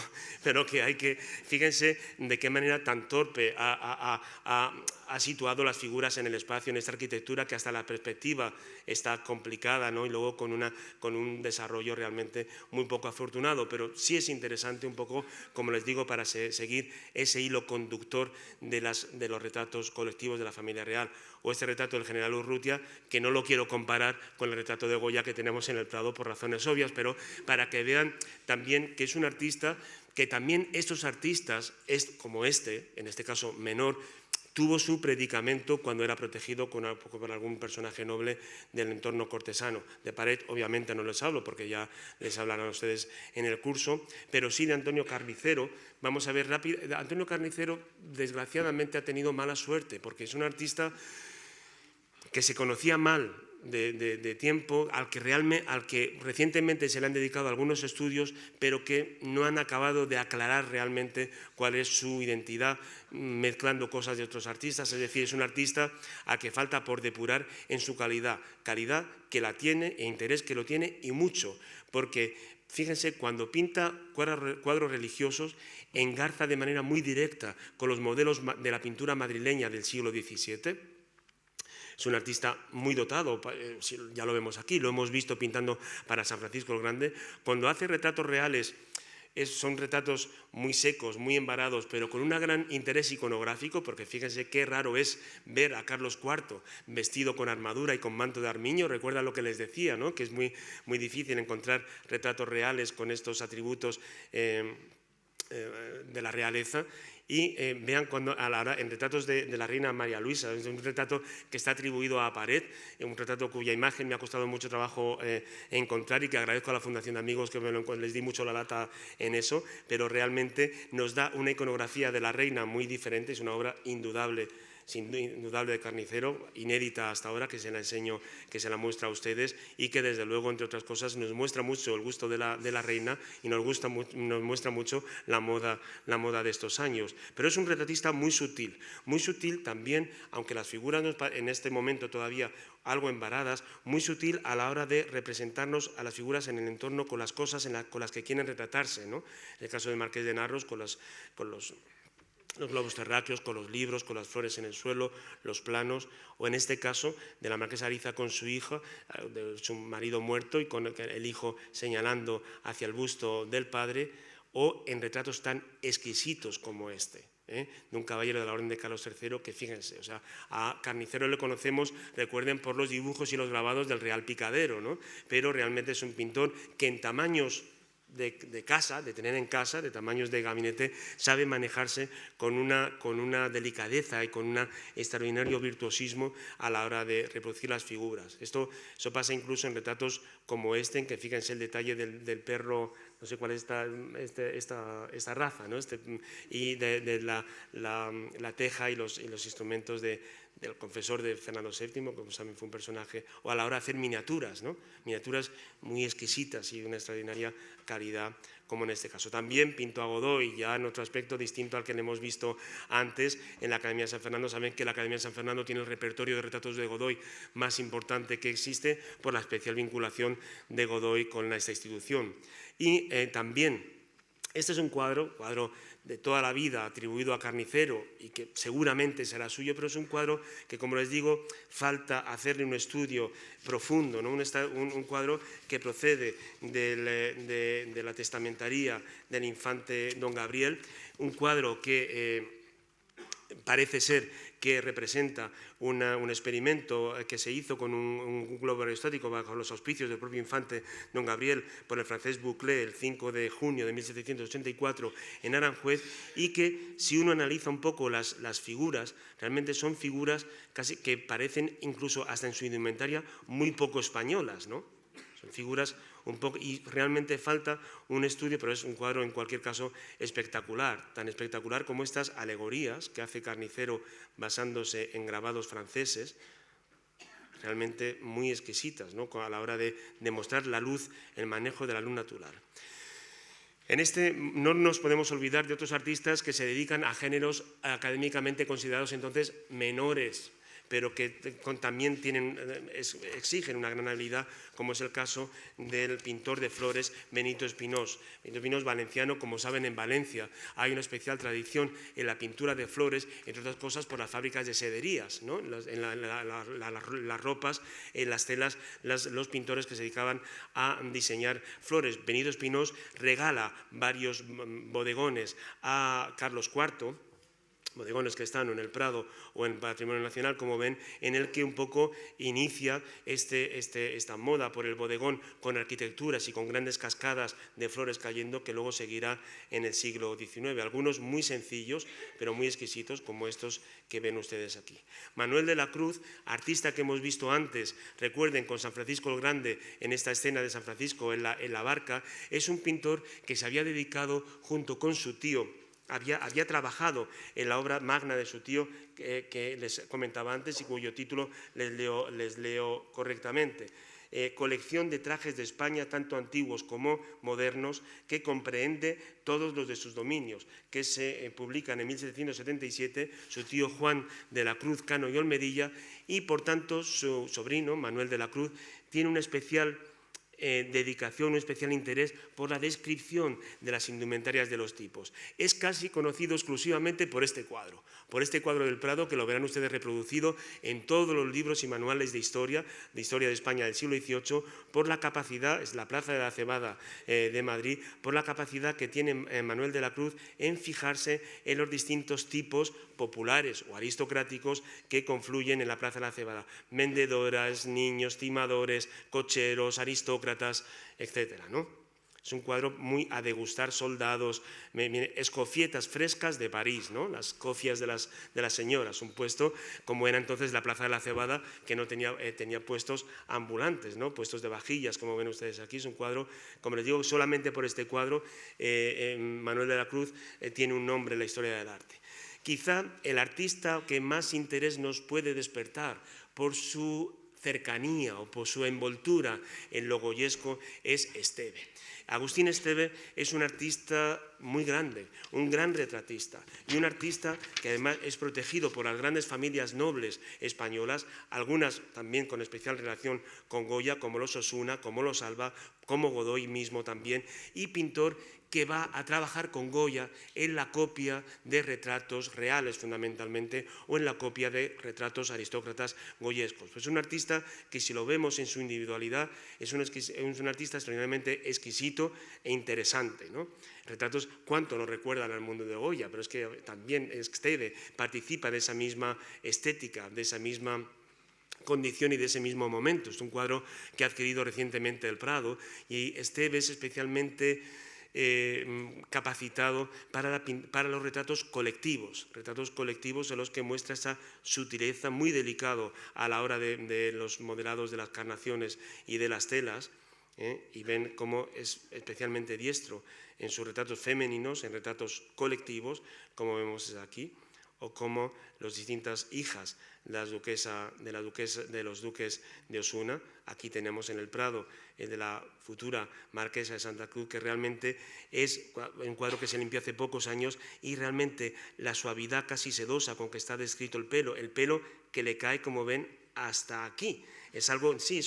pero que hay que, fíjense de qué manera tan torpe ha situado las figuras en el espacio, en esta arquitectura, que hasta la perspectiva está complicada, ¿no?, y luego con un desarrollo realmente muy poco afortunado, pero sí es interesante un poco, como les digo, para seguir ese hilo conductor de los retratos colectivos de la familia real, o este retrato del general Urrutia, que no lo quiero comparar con el retrato de Goya que tenemos en el Prado por razones obvias, pero para que vean también que es un artista que también estos artistas, como en este caso menor, tuvo su predicamento cuando era protegido por algún personaje noble del entorno cortesano. De Paret obviamente no les hablo, porque ya les hablarán a ustedes en el curso, pero sí de Antonio Carnicero. Vamos a ver rápido. Antonio Carnicero desgraciadamente ha tenido mala suerte, porque es un artista que se conocía mal de tiempo, al que recientemente se le han dedicado algunos estudios, pero que no han acabado de aclarar realmente cuál es su identidad, mezclando cosas de otros artistas. Es decir, es un artista al que falta por depurar en su calidad que la tiene, e interés que lo tiene, y mucho, porque fíjense, cuando pinta cuadros religiosos, engarza de manera muy directa con los modelos de la pintura madrileña del siglo XVII. Es un artista muy dotado, ya lo vemos aquí, lo hemos visto pintando para San Francisco el Grande. Cuando hace retratos reales, son retratos muy secos, muy embarados, pero con un gran interés iconográfico, porque fíjense qué raro es ver a Carlos IV vestido con armadura y con manto de armiño. Recuerda lo que les decía, ¿no?, que es muy difícil encontrar retratos reales con estos atributos de la realeza. Y vean en retratos de la reina María Luisa, es un retrato que está atribuido a Paret, un retrato cuya imagen me ha costado mucho trabajo encontrar, y que agradezco a la Fundación de Amigos, que les di mucho la lata en eso, pero realmente nos da una iconografía de la reina muy diferente. Es una obra indudable indudable de Carnicero, inédita hasta ahora, que se la enseño, que se la muestra a ustedes y que desde luego, entre otras cosas, nos muestra mucho el gusto de la reina y nos muestra mucho la moda de estos años. Pero es un retratista muy sutil también, aunque las figuras en este momento todavía algo embaradas, muy sutil a la hora de representarnos a las figuras en el entorno con las cosas con las que quieren retratarse, ¿no? En el caso del Marqués de Narros, con los globos terráqueos, con los libros, con las flores en el suelo, los planos, o en este caso de la marquesa Ariza con su hija, de su marido muerto y con el hijo señalando hacia el busto del padre, o en retratos tan exquisitos como este. De un caballero de la Orden de Carlos III que, fíjense, o sea, a Carnicero le conocemos, recuerden, por los dibujos y los grabados del Real Picadero, ¿no? Pero realmente es un pintor que en tamaños de casa, de tener en casa, de tamaños de gabinete, sabe manejarse con una delicadeza y con un extraordinario virtuosismo a la hora de reproducir las figuras. Eso pasa incluso en retratos como este, en que fíjense el detalle del perro, no sé cuál es esta raza, ¿no? Y de la teja y los instrumentos del confesor de Fernando VII, como saben fue un personaje, o a la hora de hacer miniaturas, ¿no? Miniaturas muy exquisitas y de una extraordinaria calidad, como en este caso. También pintó a Godoy, ya en otro aspecto distinto al que le hemos visto antes en la Academia de San Fernando. Saben que la Academia de San Fernando tiene el repertorio de retratos de Godoy más importante que existe por la especial vinculación de Godoy con esta institución. Y también, este es un cuadro de toda la vida atribuido a Carnicero y que seguramente será suyo, pero es un cuadro que, como les digo, falta hacerle un estudio profundo, ¿no? Un cuadro que procede de la testamentaría del infante don Gabriel, un cuadro que parece ser que representa un experimento que se hizo con un globo aerostático bajo los auspicios del propio infante don Gabriel por el francés Bouclé el 5 de junio de 1784 en Aranjuez, y que si uno analiza un poco las figuras, realmente son figuras casi que parecen incluso hasta en su indumentaria muy poco españolas, ¿no? Son figuras un poco, y realmente falta un estudio, pero es un cuadro en cualquier caso espectacular, tan espectacular como estas alegorías que hace Carnicero basándose en grabados franceses, realmente muy exquisitas, ¿no? A la hora de demostrar la luz, el manejo de la luz natural. En no nos podemos olvidar de otros artistas que se dedican a géneros académicamente considerados entonces menores, pero que también exigen una gran habilidad, como es el caso del pintor de flores Benito Espinós. Benito Espinós, valenciano, como saben, en Valencia hay una especial tradición en la pintura de flores, entre otras cosas por las fábricas de sederías, ¿no? En las ropas, en las telas, los pintores que se dedicaban a diseñar flores. Benito Espinós regala varios bodegones a Carlos IV, bodegones que están en el Prado o en Patrimonio Nacional, como ven, en el que un poco inicia esta moda por el bodegón con arquitecturas y con grandes cascadas de flores cayendo, que luego seguirá en el siglo XIX. Algunos muy sencillos, pero muy exquisitos, como estos que ven ustedes aquí. Manuel de la Cruz, artista que hemos visto antes, recuerden, con San Francisco el Grande, en esta escena de San Francisco en la barca, es un pintor que se había dedicado junto con su tío, había trabajado en la obra magna de su tío que les comentaba antes y cuyo título les leo correctamente. Colección de trajes de España, tanto antiguos como modernos, que comprehende todos los de sus dominios, que se publican en 1777, su tío Juan de la Cruz Cano y Olmedilla, y por tanto su sobrino, Manuel de la Cruz, tiene una especial dedicación, un especial interés por la descripción de las indumentarias de los tipos. Es casi conocido exclusivamente por este cuadro del Prado, que lo verán ustedes reproducido en todos los libros y manuales de historia de España del siglo XVIII, por la capacidad, es la Plaza de la Cebada de Madrid, por la capacidad que tiene Manuel de la Cruz en fijarse en los distintos tipos populares o aristocráticos que confluyen en la Plaza de la Cebada. Vendedoras, niños, timadores, cocheros, aristócratas, etcétera, ¿no? Es un cuadro muy a degustar: soldados, escofietas frescas de París, ¿no? Las cofias de las señoras, un puesto como era entonces la Plaza de la Cebada, que no tenía puestos ambulantes, ¿no? Puestos de vajillas, como ven ustedes aquí. Es un cuadro, como les digo, solamente por este cuadro Manuel de la Cruz tiene un nombre en la historia del arte. Quizá el artista que más interés nos puede despertar por su cercanía o por su envoltura en lo goyesco es Esteve. Agustín Esteve es un artista muy grande, un gran retratista y un artista que además es protegido por las grandes familias nobles españolas, algunas también con especial relación con Goya, como los Osuna, como los Alba, como Godoy mismo también, y pintor que va a trabajar con Goya en la copia de retratos reales fundamentalmente o en la copia de retratos aristócratas goyescos. Pues es un artista que si lo vemos en su individualidad es un artista extraordinariamente exquisito e interesante, ¿no? Retratos cuánto nos recuerdan al mundo de Goya, pero es que también Esteve participa de esa misma estética, de esa misma condición y de ese mismo momento. Es un cuadro que ha adquirido recientemente el Prado y Esteve es especialmente capacitado para los retratos colectivos en los que muestra esa sutileza muy delicado a la hora de los modelados de las carnaciones y de las telas, y ven cómo es especialmente diestro en sus retratos femeninos, en retratos colectivos, como vemos aquí, o como las distintas hijas de los duques de Osuna. Aquí tenemos en el Prado el de la futura marquesa de Santa Cruz, que realmente es un cuadro que se limpió hace pocos años, y realmente la suavidad casi sedosa con que está descrito el pelo que le cae, como ven, hasta aquí. Es algo, sí,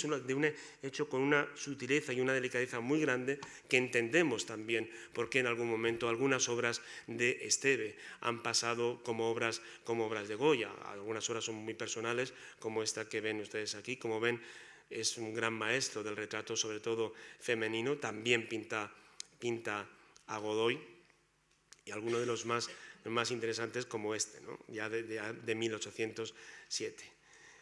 hecho con una sutileza y una delicadeza muy grande, que entendemos también por qué en algún momento algunas obras de Esteve han pasado como obras de Goya. Algunas obras son muy personales, como esta que ven ustedes aquí. Como ven, es un gran maestro del retrato, sobre todo femenino. También pinta a Godoy, y algunos de los más interesantes, como este, ¿no? Ya de 1807.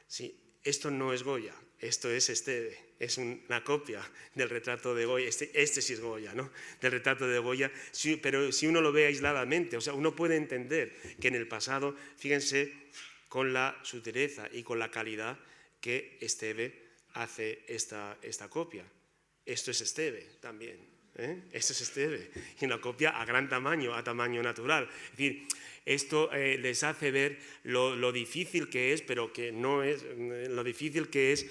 Sí. Esto no es Goya, esto es Esteve, es una copia del retrato de Goya, este sí es Goya, ¿no? Del retrato de Goya, sí, pero si uno lo ve aisladamente, o sea, uno puede entender que en el pasado, fíjense, con la sutileza y con la calidad que Esteve hace esta copia. Esto es Esteve también, esto es Esteve, y una copia a gran tamaño, a tamaño natural. Es decir, esto les hace ver lo difícil que es, pero que no es, lo difícil que es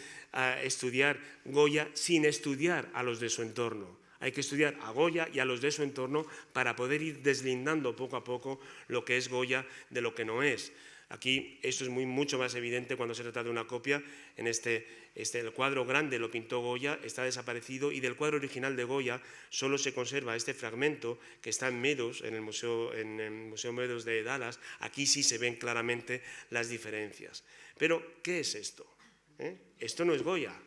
estudiar Goya sin estudiar a los de su entorno. Hay que estudiar a Goya y a los de su entorno para poder ir deslindando poco a poco lo que es Goya de lo que no es. Aquí esto es mucho más evidente cuando se trata de una copia. En el cuadro grande lo pintó Goya, está desaparecido, y del cuadro original de Goya solo se conserva este fragmento que está en Meadows, en el Museo Meadows de Dallas. Aquí sí se ven claramente las diferencias. Pero, ¿qué es esto? Esto no es Goya.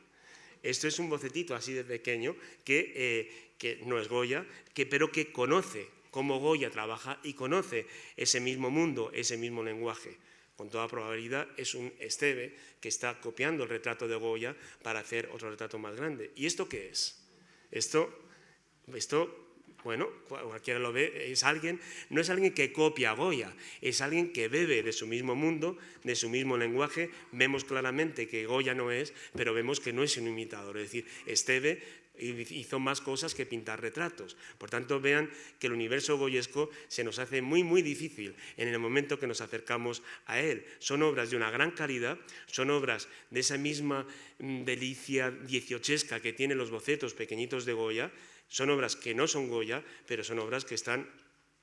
Esto es un bocetito así de pequeño que no es Goya, pero que conoce cómo Goya trabaja y conoce ese mismo mundo, ese mismo lenguaje. Con toda probabilidad es un Esteve que está copiando el retrato de Goya para hacer otro retrato más grande. ¿Y esto qué es? Esto, bueno, cualquiera lo ve, no es alguien que copia a Goya, es alguien que bebe de su mismo mundo, de su mismo lenguaje. Vemos claramente que Goya no es, pero vemos que no es un imitador. Es decir, Esteve hizo más cosas que pintar retratos. Por tanto, vean que el universo goyesco se nos hace muy, muy difícil en el momento que nos acercamos a él. Son obras de una gran calidad, son obras de esa misma delicia dieciochesca que tienen los bocetos pequeñitos de Goya. Son obras que no son Goya, pero son obras que están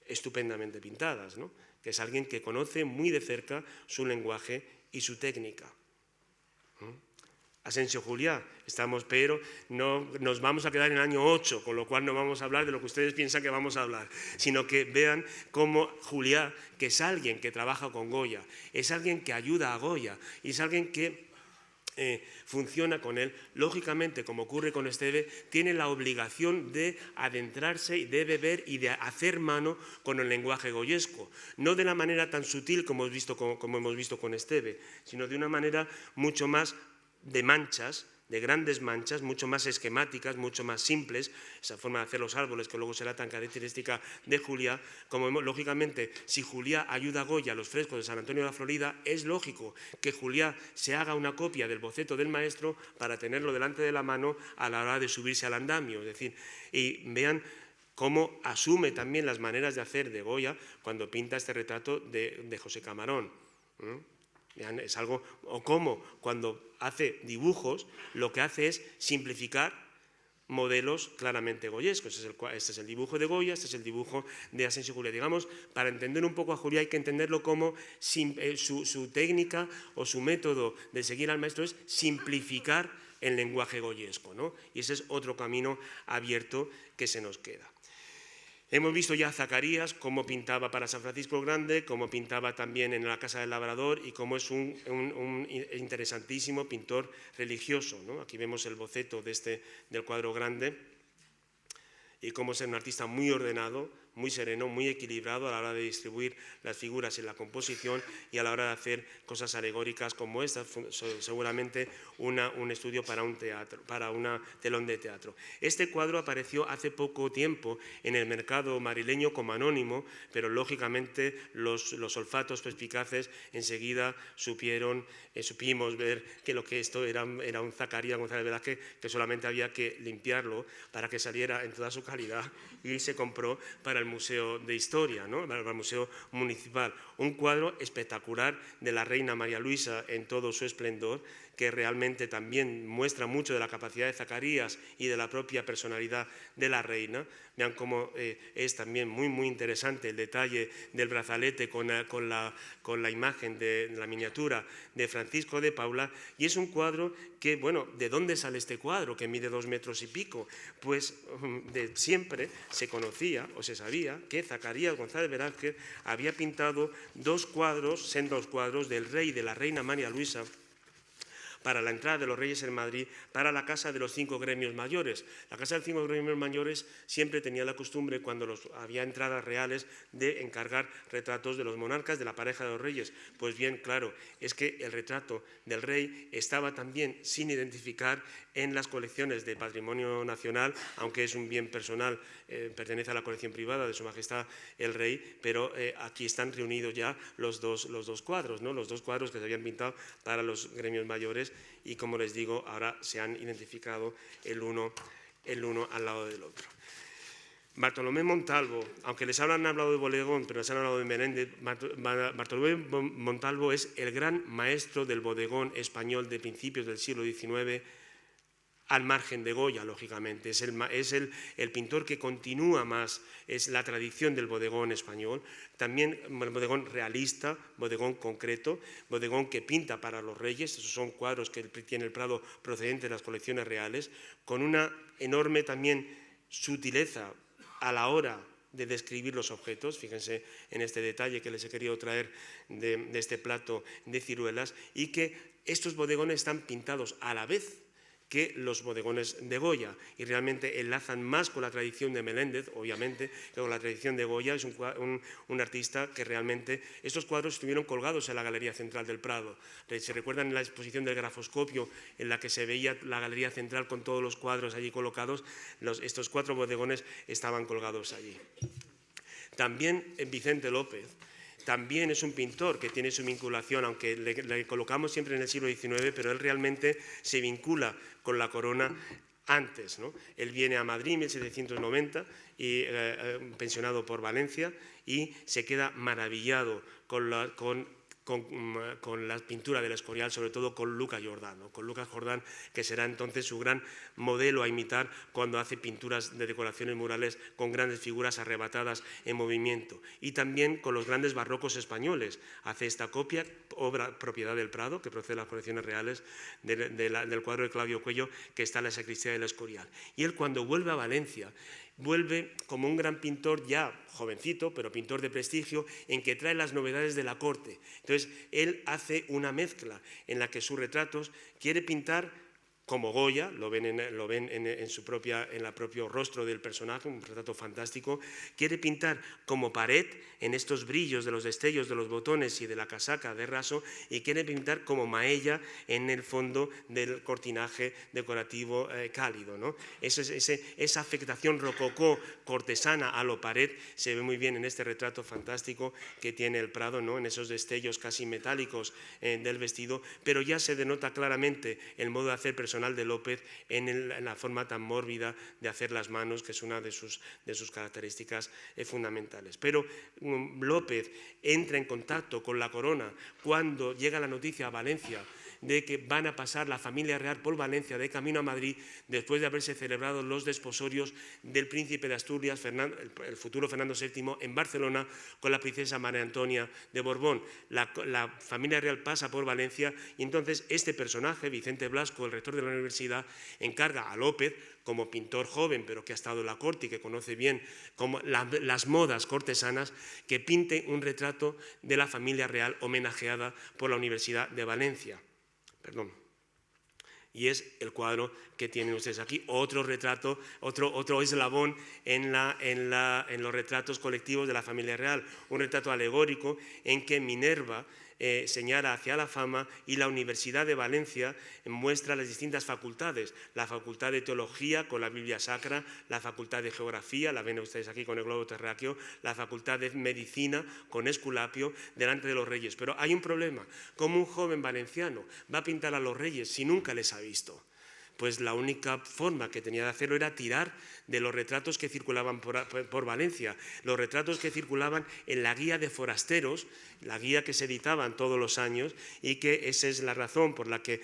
estupendamente pintadas, ¿no? Que es alguien que conoce muy de cerca su lenguaje y su técnica. Asensio Juliá, pero no nos vamos a quedar en el año 8, con lo cual no vamos a hablar de lo que ustedes piensan que vamos a hablar, sino que vean cómo Juliá, que es alguien que trabaja con Goya, es alguien que ayuda a Goya, y es alguien que funciona con él. Lógicamente, como ocurre con Esteve, tiene la obligación de adentrarse y de beber y de hacer mano con el lenguaje goyesco, no de la manera tan sutil como hemos visto con Esteve, sino de una manera mucho más de manchas, de grandes manchas, mucho más esquemáticas, mucho más simples, esa forma de hacer los árboles que luego será tan característica de Juliá. Lógicamente, si Juliá ayuda a Goya a los frescos de San Antonio de la Florida, es lógico que Juliá se haga una copia del boceto del maestro para tenerlo delante de la mano a la hora de subirse al andamio. Es decir, y vean cómo asume también las maneras de hacer de Goya cuando pinta este retrato de José Camarón. Es algo, o cómo cuando hace dibujos lo que hace es simplificar modelos claramente goyescos. Este es el dibujo de Goya, este es el dibujo de Asensio Juliá. Digamos, para entender un poco a Juliá hay que entenderlo como su técnica o su método de seguir al maestro es simplificar el lenguaje goyesco, ¿no? Y ese es otro camino abierto que se nos queda. Hemos visto ya a Zacarías cómo pintaba para San Francisco el Grande, cómo pintaba también en la Casa del Labrador y cómo es un interesantísimo pintor religioso, ¿no? Aquí vemos el boceto del cuadro grande y cómo es un artista muy ordenado, muy sereno, muy equilibrado a la hora de distribuir las figuras en la composición y a la hora de hacer cosas alegóricas como esta, seguramente un estudio para un teatro, para un telón de teatro. Este cuadro apareció hace poco tiempo en el mercado madrileño como anónimo, pero lógicamente los olfatos perspicaces enseguida supimos ver que lo que esto era un Zacarías González Velázquez, que solamente había que limpiarlo para que saliera en toda su calidad, y se compró para el Museo de Historia, ¿no? Para el Museo Municipal. Un cuadro espectacular de la reina María Luisa en todo su esplendor, que realmente también muestra mucho de la capacidad de Zacarías y de la propia personalidad de la reina. Vean cómo es también muy interesante el detalle del brazalete con la imagen de la miniatura de Francisco de Paula, y es un cuadro que, bueno, ¿de dónde sale este cuadro que mide 2 metros y pico? Pues de siempre se conocía o se sabía que Zacarías González Velázquez había pintado sendos cuadros del rey y de la reina María Luisa para la entrada de los reyes en Madrid, para la Casa de los 5 Gremios Mayores. La Casa de los 5 Gremios Mayores siempre tenía la costumbre, cuando había entradas reales, de encargar retratos de los monarcas, de la pareja de los reyes. Pues bien, claro, es que el retrato del rey estaba también sin identificar en las colecciones de Patrimonio Nacional, aunque es un bien personal, pertenece a la colección privada de Su Majestad el Rey, pero aquí están reunidos ya los dos cuadros, ¿no? Los 2 cuadros que se habían pintado para los gremios mayores, y como les digo, ahora se han identificado el uno al lado del otro. Bartolomé Montalvo, aunque les han hablado de bodegón, pero les han hablado de Menéndez, Bartolomé Montalvo es el gran maestro del bodegón español de principios del siglo XIX, al margen de Goya, lógicamente. Es el pintor que continúa más, es la tradición del bodegón español, también el bodegón realista, bodegón concreto, bodegón que pinta para los reyes. Esos son cuadros que tiene el Prado procedentes de las colecciones reales, con una enorme también sutileza a la hora de describir los objetos. Fíjense en este detalle que les he querido traer de este plato de ciruelas, y que estos bodegones están pintados a la vez que los bodegones de Goya, y realmente enlazan más con la tradición de Meléndez, obviamente, que con la tradición de Goya. Es un artista que realmente... Estos cuadros estuvieron colgados en la Galería Central del Prado. Se recuerdan en la exposición del grafoscopio, en la que se veía la Galería Central con todos los cuadros allí colocados, estos 4 bodegones estaban colgados allí. También Vicente López también es un pintor que tiene su vinculación, aunque le colocamos siempre en el siglo XIX, pero él realmente se vincula con la corona antes, ¿no? Él viene a Madrid en 1790, y, pensionado por Valencia, y se queda maravillado con la pintura del Escorial, sobre todo con Lucas Jordán, ¿no? Con Lucas Jordán, que será entonces su gran modelo a imitar cuando hace pinturas de decoraciones murales con grandes figuras arrebatadas en movimiento. Y también con los grandes barrocos españoles. Hace esta copia, obra propiedad del Prado, que procede de las colecciones reales, del cuadro de Claudio Cuello, que está en la sacristía del Escorial. Y él, cuando vuelve a Valencia, vuelve como un gran pintor, ya jovencito, pero pintor de prestigio, en que trae las novedades de la corte. Entonces, él hace una mezcla en la que sus retratos quiere pintar como Goya, lo ven en el propio rostro del personaje, un retrato fantástico. Quiere pintar como Paret, en estos brillos de los destellos de los botones y de la casaca de raso, y quiere pintar como Maella en el fondo del cortinaje decorativo cálido, ¿no? Esa afectación rococó cortesana a lo Paret se ve muy bien en este retrato fantástico que tiene el Prado, ¿no? En esos destellos casi metálicos del vestido, pero ya se denota claramente el modo de hacer personaje personal de López en la forma tan mórbida de hacer las manos, que es una de sus características fundamentales. Pero López entra en contacto con la corona cuando llega la noticia a Valencia de que van a pasar la familia real por Valencia de camino a Madrid después de haberse celebrado los desposorios del príncipe de Asturias, el futuro Fernando VII, en Barcelona con la princesa María Antonia de Borbón. La familia real pasa por Valencia y entonces este personaje, Vicente Blasco, el rector de la universidad, encarga a López, como pintor joven, pero que ha estado en la corte y que conoce bien las modas cortesanas, que pinte un retrato de la familia real homenajeada por la Universidad de Valencia. Y es el cuadro que tienen ustedes aquí, otro retrato, otro eslabón en los retratos colectivos de la familia real, un retrato alegórico en que Minerva señala hacia la fama y la Universidad de Valencia muestra las distintas facultades, la facultad de teología con la Biblia Sacra, la facultad de geografía, la ven ustedes aquí con el globo terráqueo, la facultad de medicina con Esculapio delante de los reyes. Pero hay un problema, ¿cómo un joven valenciano va a pintar a los reyes si nunca les ha visto? Pues la única forma que tenía de hacerlo era tirar de los retratos que circulaban por Valencia, los retratos que circulaban en la guía de forasteros, la guía que se editaban todos los años, y que esa es la razón por la que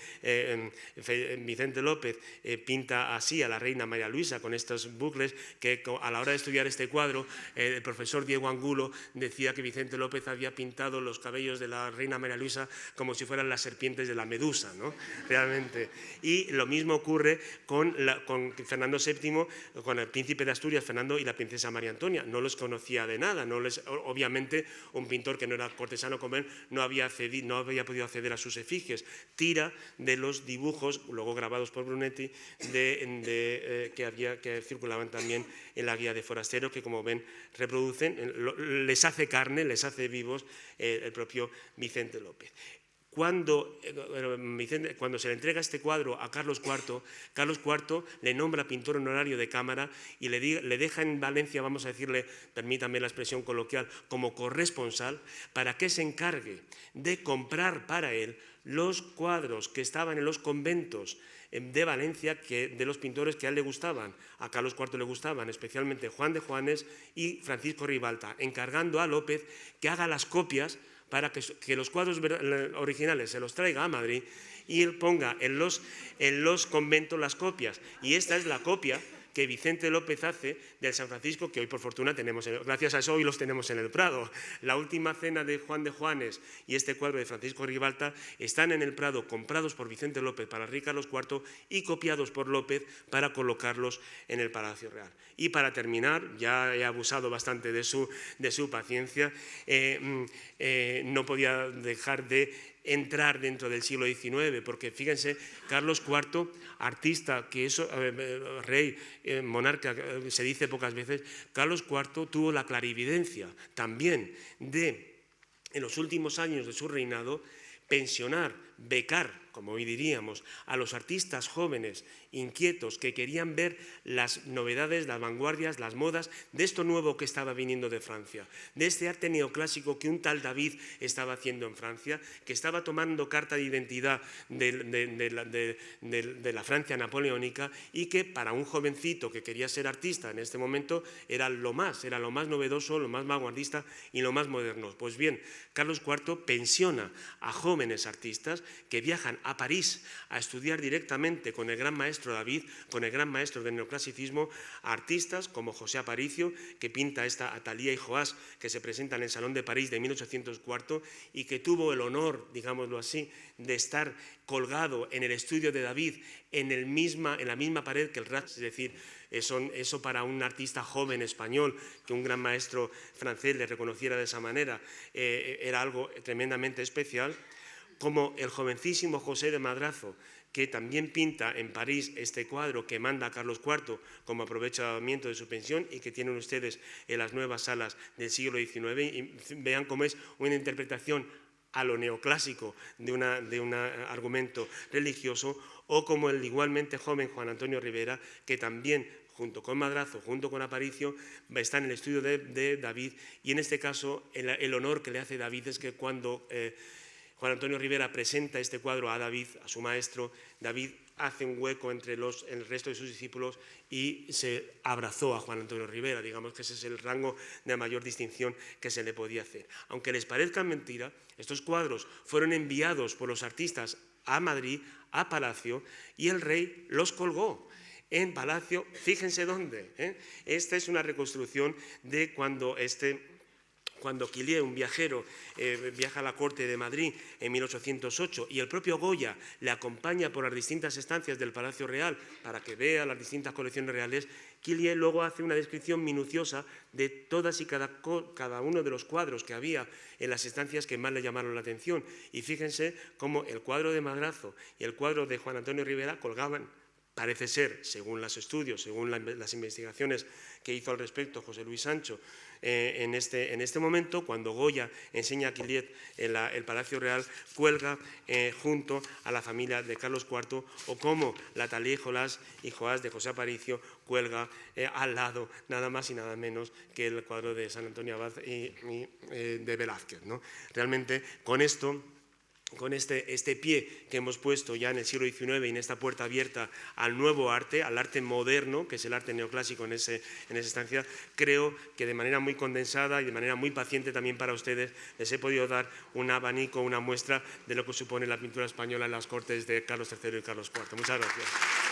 Vicente López pinta así a la reina María Luisa con estos bucles, que a la hora de estudiar este cuadro el profesor Diego Angulo decía que Vicente López había pintado los cabellos de la reina María Luisa como si fueran las serpientes de la medusa, ¿no? Realmente. Y lo mismo ocurre con Fernando VII, con el príncipe de Asturias, Fernando, y la princesa María Antonia. No los conocía de nada, obviamente un pintor que no era cortesano como él no había podido acceder a sus efigies. Tira de los dibujos, luego grabados por Brunetti, que circulaban también en la guía de forastero, que como ven reproducen, les hace carne, les hace vivos el propio Vicente López. Cuando se le entrega este cuadro a Carlos IV, Carlos IV le nombra pintor honorario de Cámara y le deja en Valencia, vamos a decirle, permítame la expresión coloquial, como corresponsal, para que se encargue de comprar para él los cuadros que estaban en los conventos de Valencia, de los pintores que a él le gustaban, a Carlos IV le gustaban, especialmente Juan de Juanes y Francisco Ribalta, encargando a López que haga las copias para que los cuadros originales se los traiga a Madrid y él ponga en los conventos las copias. Y esta es la copia que Vicente López hace del San Francisco, que hoy por fortuna tenemos, gracias a eso hoy los tenemos en el Prado. La última cena de Juan de Juanes y este cuadro de Francisco Ribalta están en el Prado, comprados por Vicente López para el rey Carlos IV y copiados por López para colocarlos en el Palacio Real. Y para terminar, ya he abusado bastante de su paciencia, no podía dejar de entrar dentro del siglo XIX, porque fíjense, Carlos IV, artista, que es rey, monarca, se dice pocas veces, Carlos IV tuvo la clarividencia también de, en los últimos años de su reinado, pensionar, becar, como hoy diríamos, a los artistas jóvenes, inquietos, que querían ver las novedades, las vanguardias, las modas de esto nuevo que estaba viniendo de Francia, de este arte neoclásico que un tal David estaba haciendo en Francia, que estaba tomando carta de identidad de la Francia napoleónica y que para un jovencito que quería ser artista en este momento era lo más novedoso, lo más vanguardista y lo más moderno. Pues bien, Carlos IV pensiona a jóvenes artistas que viajan a París a estudiar directamente con el gran maestro David, con el gran maestro del neoclasicismo, a artistas como José Aparicio, que pinta esta Athalie y Joás, que se presenta en el Salón de París de 1804 y que tuvo el honor, digámoslo así, de estar colgado en el estudio de David en la misma pared que el Rat, es decir, eso para un artista joven español, que un gran maestro francés le reconociera de esa manera, era algo tremendamente especial. Como el jovencísimo José de Madrazo, que también pinta en París este cuadro que manda a Carlos IV como aprovechamiento de su pensión y que tienen ustedes en las nuevas salas del siglo XIX, y vean cómo es una interpretación a lo neoclásico de un argumento religioso, o como el igualmente joven Juan Antonio Rivera, que también junto con Madrazo, junto con Aparicio, está en el estudio de David, y en este caso el honor que le hace David es que cuando Juan Antonio Rivera presenta este cuadro a David, a su maestro, David hace un hueco entre el resto de sus discípulos y se abrazó a Juan Antonio Rivera. Digamos que ese es el rango de mayor distinción que se le podía hacer. Aunque les parezca mentira, estos cuadros fueron enviados por los artistas a Madrid, a Palacio, y el rey los colgó en Palacio. Fíjense dónde. Esta es una reconstrucción de cuando Quilié, un viajero, viaja a la corte de Madrid en 1808 y el propio Goya le acompaña por las distintas estancias del Palacio Real para que vea las distintas colecciones reales. Quilié luego hace una descripción minuciosa de todas y cada uno de los cuadros que había en las estancias que más le llamaron la atención. Y fíjense cómo el cuadro de Madrazo y el cuadro de Juan Antonio Rivera colgaban. Parece ser, según los estudios, según las investigaciones que hizo al respecto José Luis Sancho, en este momento, cuando Goya enseña a Quilié el Palacio Real, cuelga junto a la familia de Carlos IV, o como la Talía y Joás de José Aparicio cuelga al lado, nada más y nada menos que el cuadro de San Antonio Abad y de Velázquez, ¿no? Realmente, con esto, con este pie que hemos puesto ya en el siglo XIX y en esta puerta abierta al nuevo arte, al arte moderno, que es el arte neoclásico en esa estancia, creo que de manera muy condensada y de manera muy paciente también para ustedes les he podido dar un abanico, una muestra de lo que supone la pintura española en las cortes de Carlos III y Carlos IV. Muchas gracias.